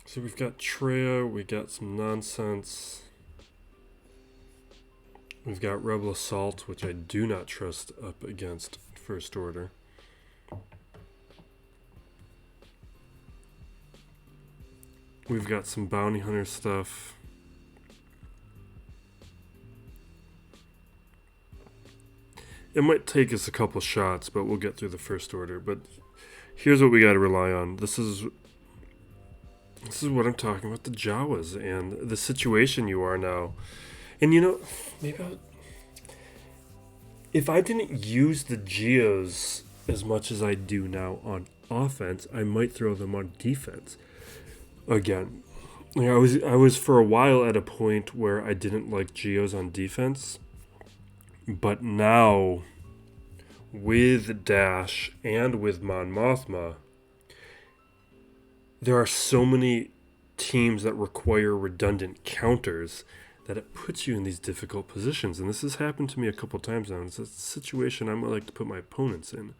So we've got Treya, we got some nonsense. We've got Rebel Assault, which I do not trust up against First Order. We've got some Bounty Hunter stuff. It might take us a couple shots, but we'll get through the First Order. But here's what we got to rely on. This is what I'm talking about, the Jawas and the situation you are now. And you know, maybe if I didn't use the Geos as much as I do now on offense, I might throw them on defense. Again, like I was for a while at a point where I didn't like Geos on defense, but now with Dash and with Mon Mothma, there are so many teams that require redundant counters that it puts you in these difficult positions. And this has happened to me a couple times now. It's a situation I might like to put my opponents in.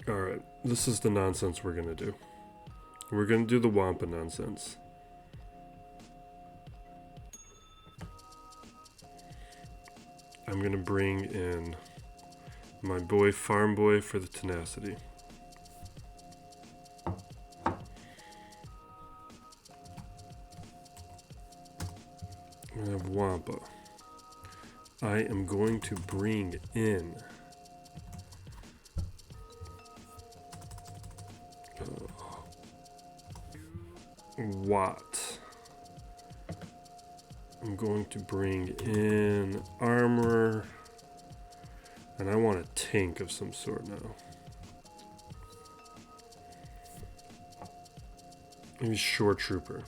Alright, this is the nonsense we're going to do. We're going to do the Wampa nonsense. I'm going to bring in my boy Farm Boy for the tenacity. I have Wampa. I am going to bring in Watt. I'm going to bring in armor, and I want a tank of some sort now. Maybe Shore Trooper,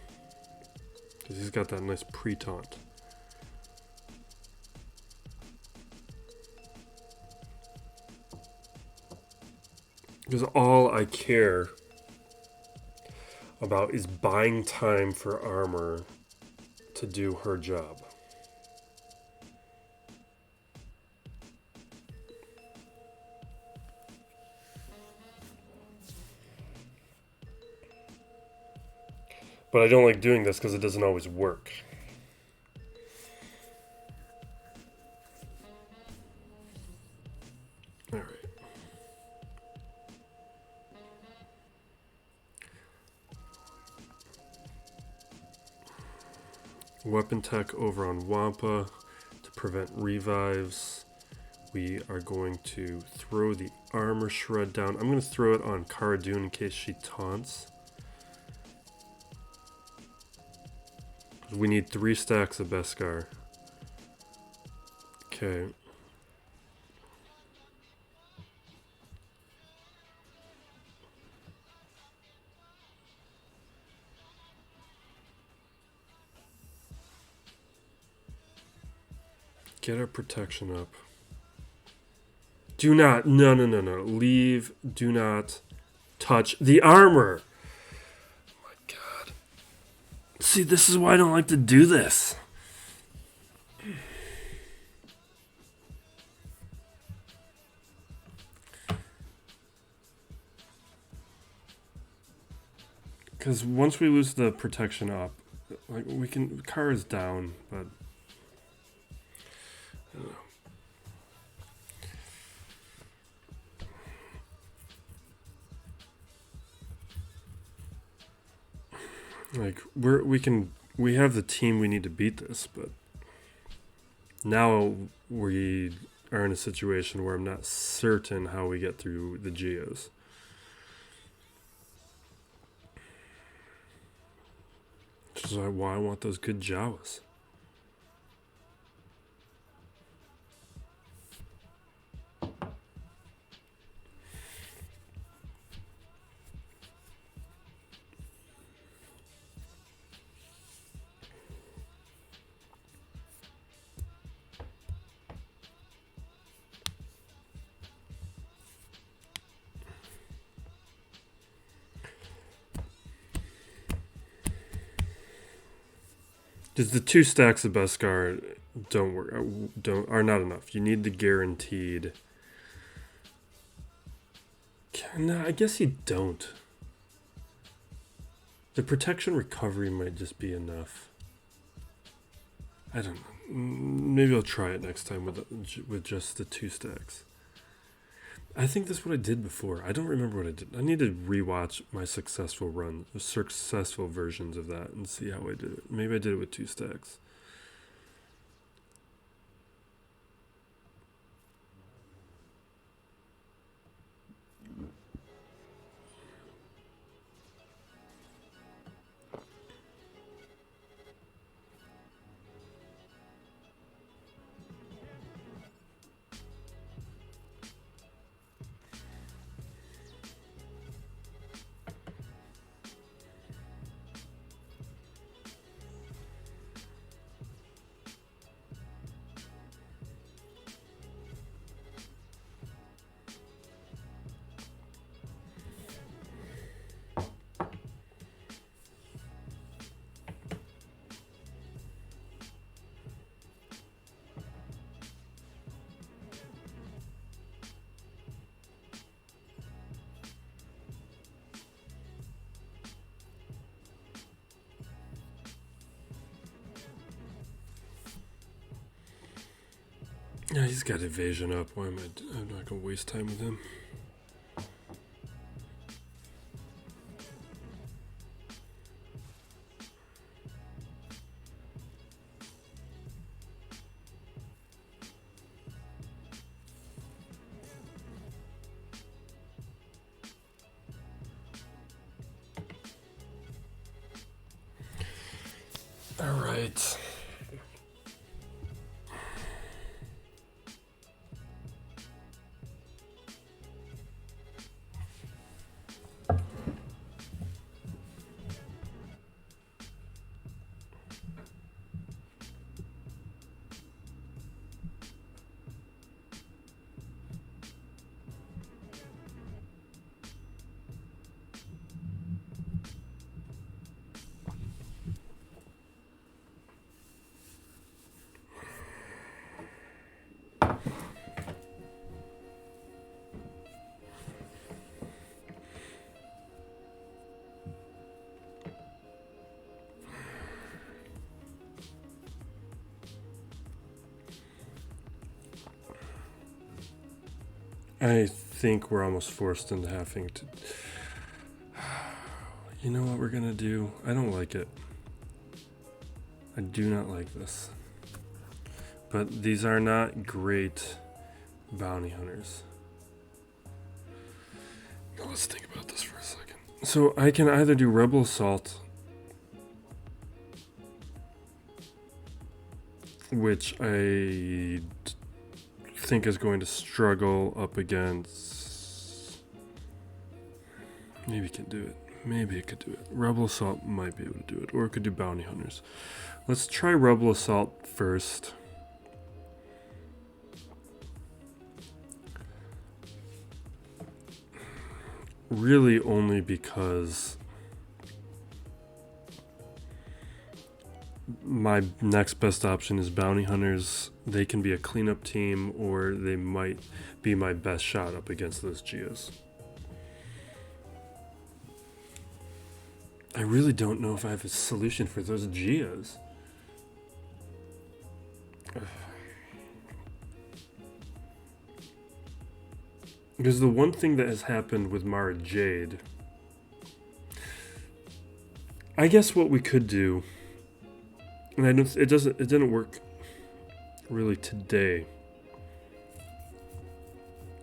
because he's got that nice pre-taunt. Because all I care about is buying time for armor to do her job. But I don't like doing this because it doesn't always work. All right. Weapon tech over on Wampa to prevent revives. We are going to throw the armor shred down. I'm going to throw it on Cara Dune in case she taunts. We need 3 stacks of Beskar. Okay. Get our protection up. Do not, no. Leave, do not touch the armor. Oh my God. See, this is why I don't like to do this. Because once we lose the protection up, like we can, car is down, but I don't know. Like we have the team we need to beat this, but now we are in a situation where I'm not certain how we get through the Geos. Which is why I want those good Jawas. Because the 2 stacks of Beskar are not enough. You need the guaranteed. No, I guess you don't. The protection recovery might just be enough. I don't know. Maybe I'll try it next time with just the 2 stacks. I think that's what I did before. I don't remember what I did. I need to rewatch my successful run, the successful versions of that, and see how I did it. Maybe I did it with 2 stacks. Yeah, he's got evasion up. Why am I'm not gonna waste time with him. All right. I think we're almost forced into having to... You know what we're gonna do? I don't like it. I do not like this. But these are not great bounty hunters. Now let's think about this for a second. So I can either do Rebel Assault, which I think is going to struggle up against... Maybe it can do it. Maybe it could do it. Rebel Assault might be able to do it. Or it could do Bounty Hunters. Let's try Rebel Assault first. Really only because my next best option is Bounty Hunters. They can be a cleanup team, or they might be my best shot up against those Geos. I really don't know if I have a solution for those Geos. Because the one thing that has happened with Mara Jade, I guess what we could do, and it didn't work really today.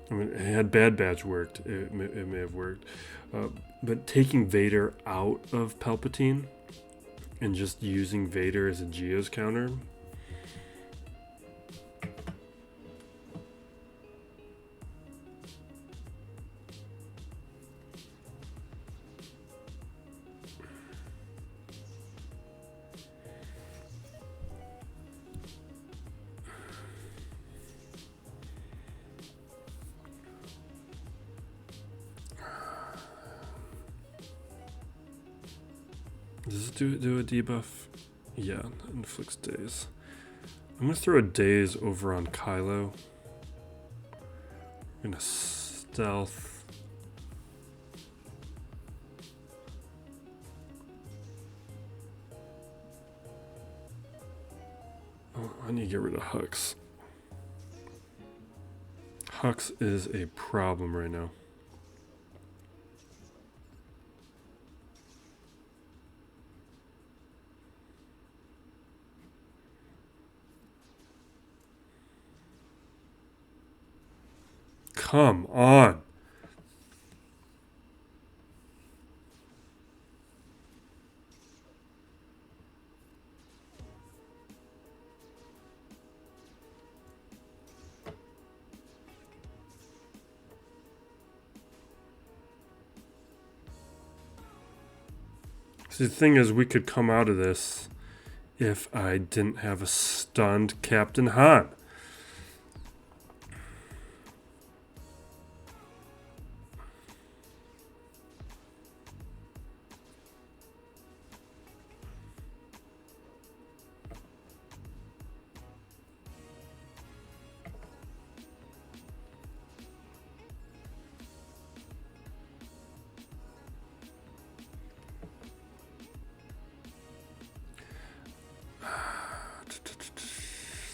I mean, had Bad Batch worked, it may have worked. But taking Vader out of Palpatine and just using Vader as a Geos counter. Does it do a debuff? Yeah, inflicts daze. I'm gonna throw a daze over on Kylo. I'm gonna stealth. Oh, I need to get rid of Hux. Hux is a problem right now. Come on. See, the thing is, we could come out of this if I didn't have a stunned Captain Han.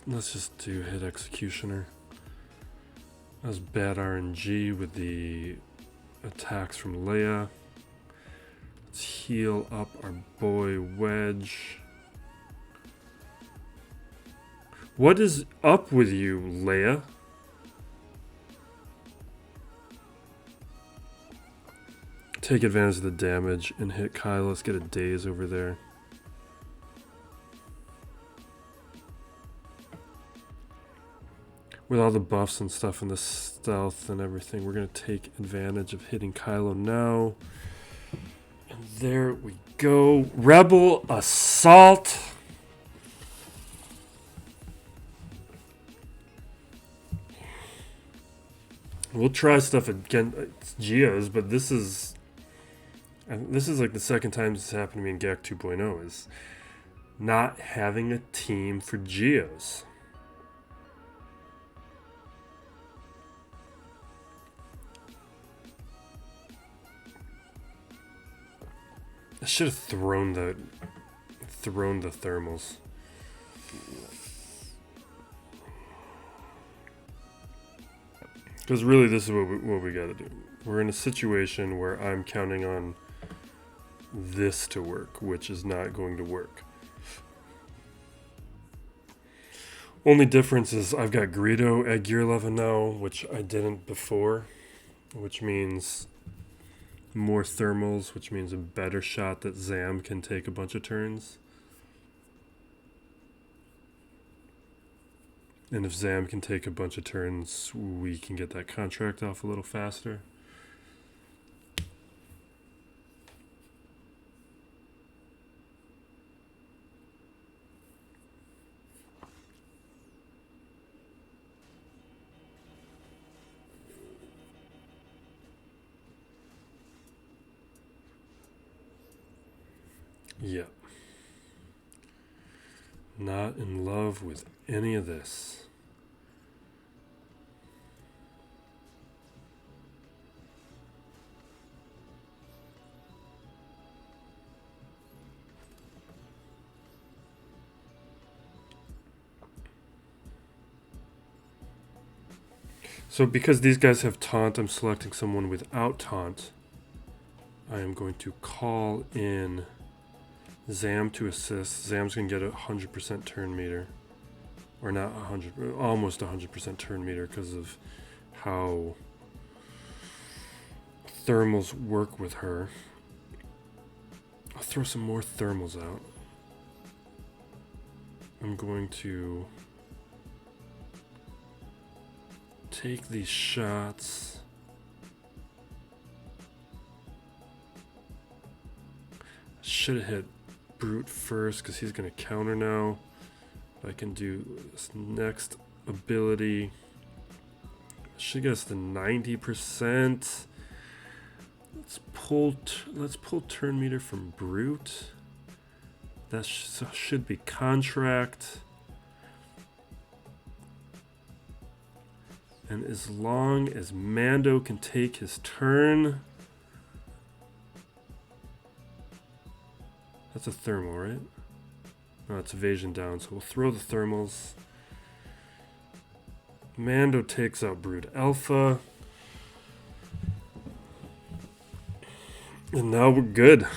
Let's just do hit Executioner. That was bad RNG with the attacks from Leia. Let's heal up our boy Wedge. What is up with you, Leia? Take advantage of the damage and hit Kylo. Let's get a daze over there. With all the buffs and stuff and the stealth and everything, we're going to take advantage of hitting Kylo now. And there we go. Rebel Assault. We'll try stuff again. It's Geos, but this is like the second time this happened to me in GAC 2.0 is not having a team for Geos. I should have thrown the thermals. Because really, this is what we got to do. We're in a situation where I'm counting on this to work, which is not going to work. Only difference is I've got Greedo at gear 11 now, which I didn't before, which means more thermals, which means a better shot that Zam can take a bunch of turns. And if Zam can take a bunch of turns, we can get that contract off a little faster. Yeah. Not in love with any of this. So because these guys have taunt, I'm selecting someone without taunt. I am going to call in Zam to assist. Zam's going to get 100% turn meter. Or not 100, almost 100% turn meter because of how thermals work with her. I'll throw some more thermals out. I'm going to take these shots. Should have hit Brute first because he's going to counter now. I can do this next ability. Should get us to 90%. Let's pull turn meter from Brute. That should be contract. And as long as Mando can take his turn. That's a thermal, right? No, it's evasion down, so we'll throw the thermals. Mando takes out Brood Alpha. And now we're good.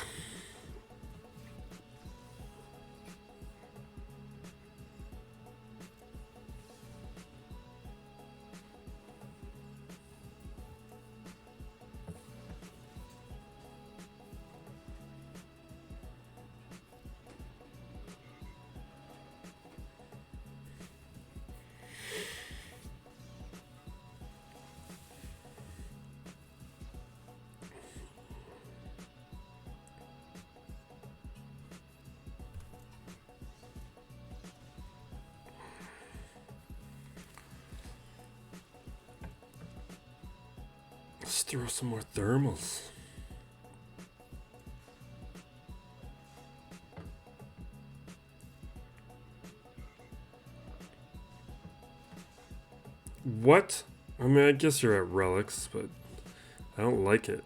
Let's throw some more thermals. What? I mean, I guess you're at relics, but I don't like it.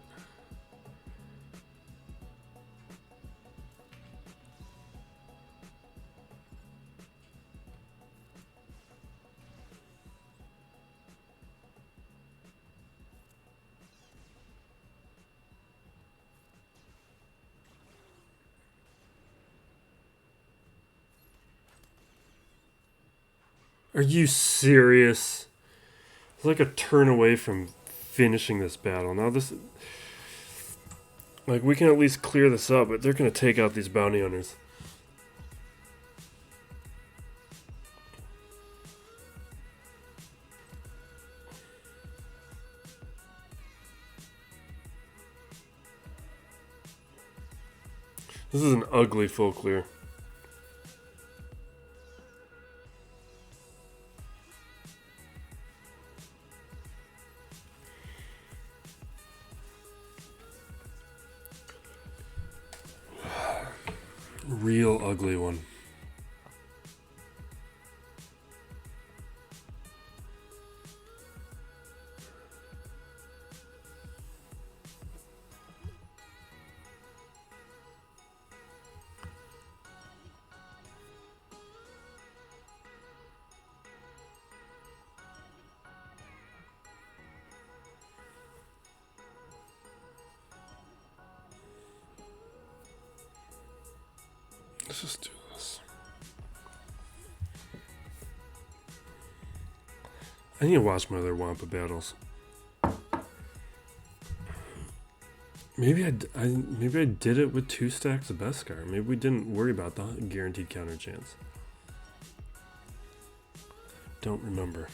Are you serious? It's like a turn away from finishing this battle. Now this... Like, we can at least clear this up, but they're going to take out these bounty hunters. This is an ugly full clear. Real ugly one. Let's just do this. I need to watch my other Wampa battles. Maybe I did it with 2 stacks of Beskar. Maybe we didn't worry about the guaranteed counter chance. Don't remember.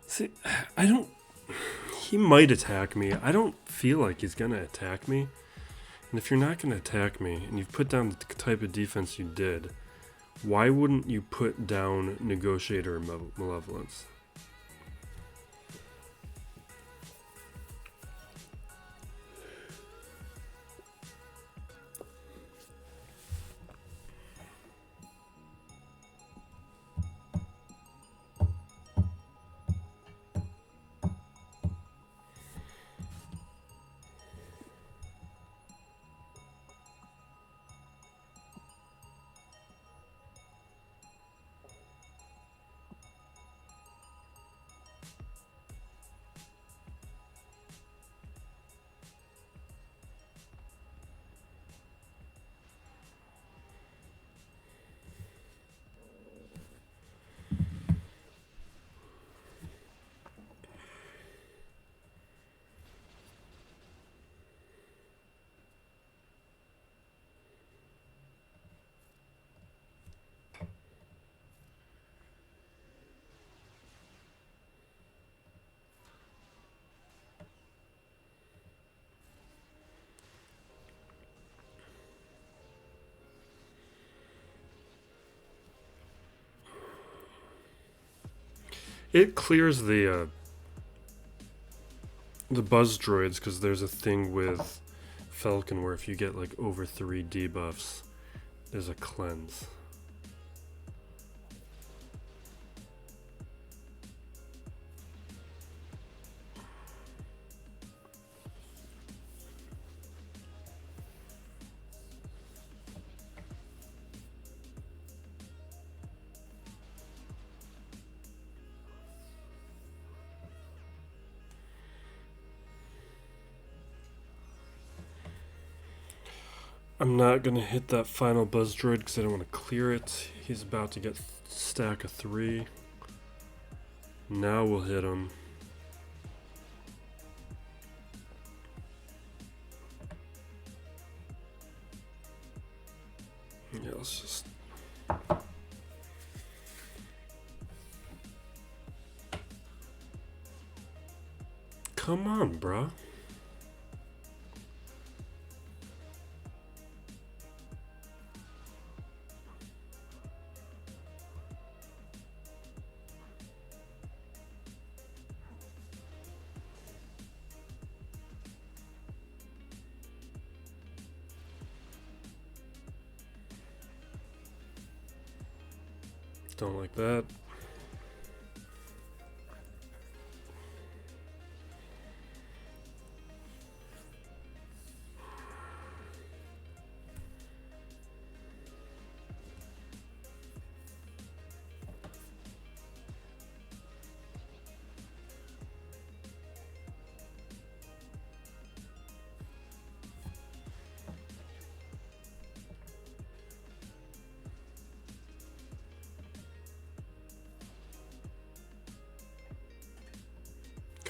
See, I don't... He might attack me. I don't feel like he's going to attack me. And if you're not going to attack me, and you've put down the type of defense you did, why wouldn't you put down Negotiator and Malevolence? It clears the buzz droids because there's a thing with Falcon where if you get like over 3 debuffs, there's a cleanse. I'm not going to hit that final buzz droid because I don't want to clear it. He's about to get stack of 3. Now we'll hit him. Yeah, let's just Come on, bruh. Don't like that.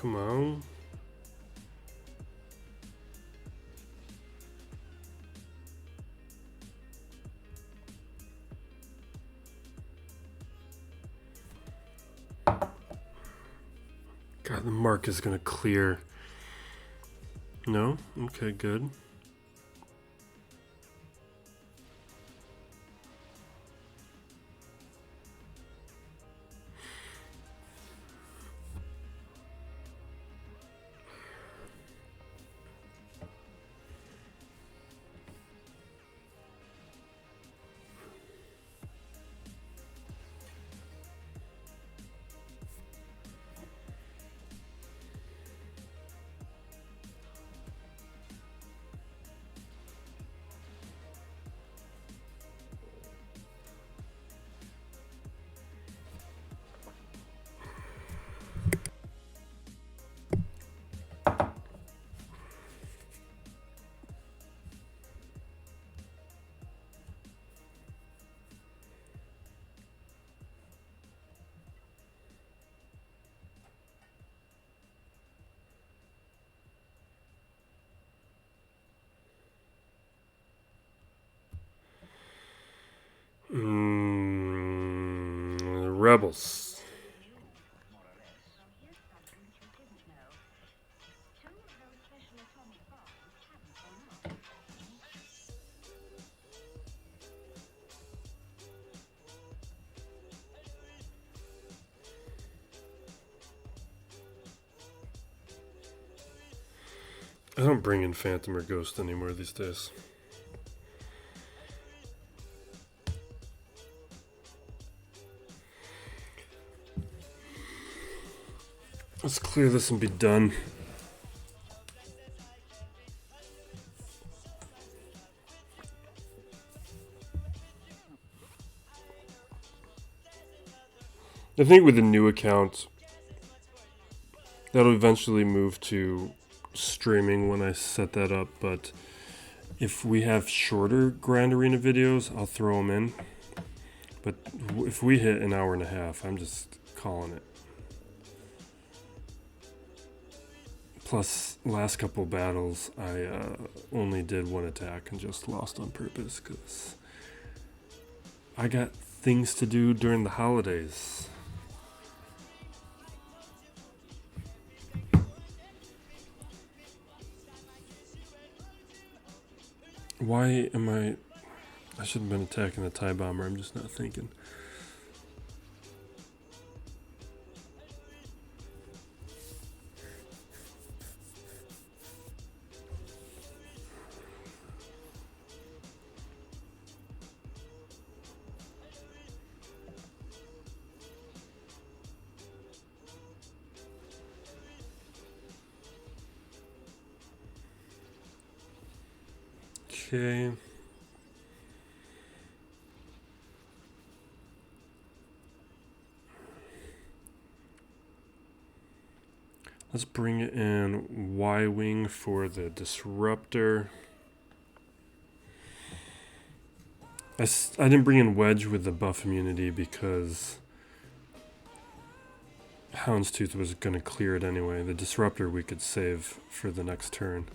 Come on. God, the mark is gonna clear. No? Okay, good. Rebels. I don't bring in Phantom or Ghost anymore these days. Let's clear this and be done. I think with the new account, that'll eventually move to streaming when I set that up, but if we have shorter Grand Arena videos, I'll throw them in. But if we hit an hour and a half, I'm just calling it. Plus, last couple battles, I only did one attack and just lost on purpose because I got things to do during the holidays. Why am I should have been attacking the TIE bomber, I'm just not thinking. Okay. Let's bring in Y-Wing for the Disruptor. I didn't bring in Wedge with the buff immunity because Houndstooth was going to clear it anyway. The Disruptor we could save for the next turn.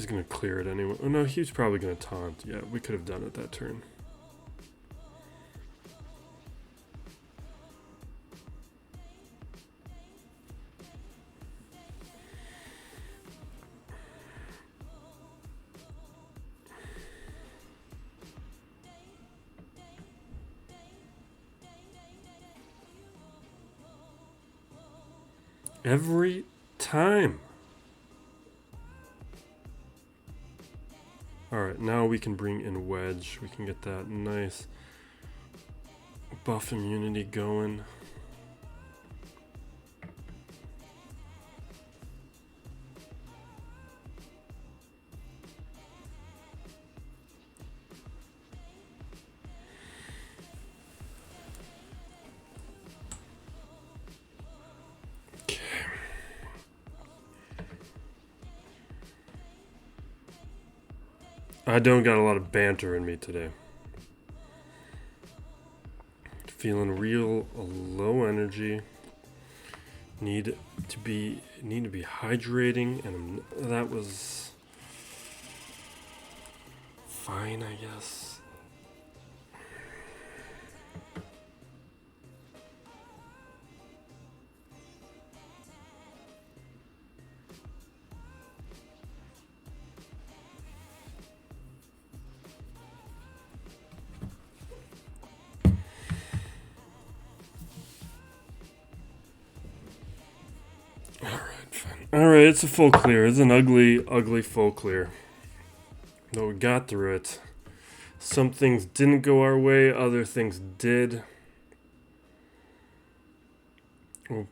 He's going to clear it anyway. Oh no, he's probably going to taunt. Yeah, we could have done it that turn. Every time. Alright, now we can bring in Wedge. We can get that nice buff immunity going. I don't got a lot of banter in me today. Feeling real low energy. Need to be hydrating, and that was fine, I guess. Alright, it's a full clear. It's an ugly, ugly full clear. But we got through it. Some things didn't go our way, other things did. We'll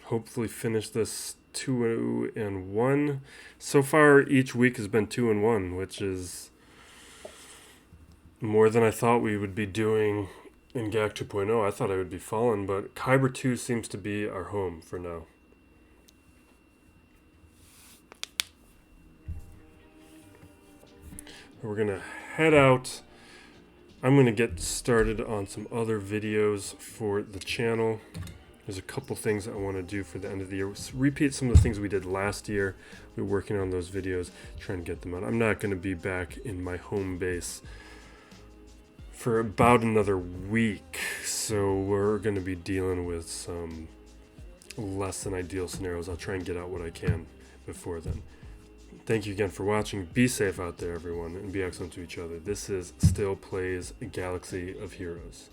hopefully finish this 2-1. So far, each week has been 2-1, which is more than I thought we would be doing in GAC 2.0. I thought I would be falling, but Kyber 2 seems to be our home for now. We're going to head out. I'm going to get started on some other videos for the channel. There's a couple things I want to do for the end of the year. Repeat some of the things we did last year. We're working on those videos, trying to get them out. I'm not going to be back in my home base for about another week, so we're going to be dealing with some less than ideal scenarios. I'll try and get out what I can before then. Thank you again for watching. Be safe out there, everyone, and be excellent to each other. This is Still Plays Galaxy of Heroes.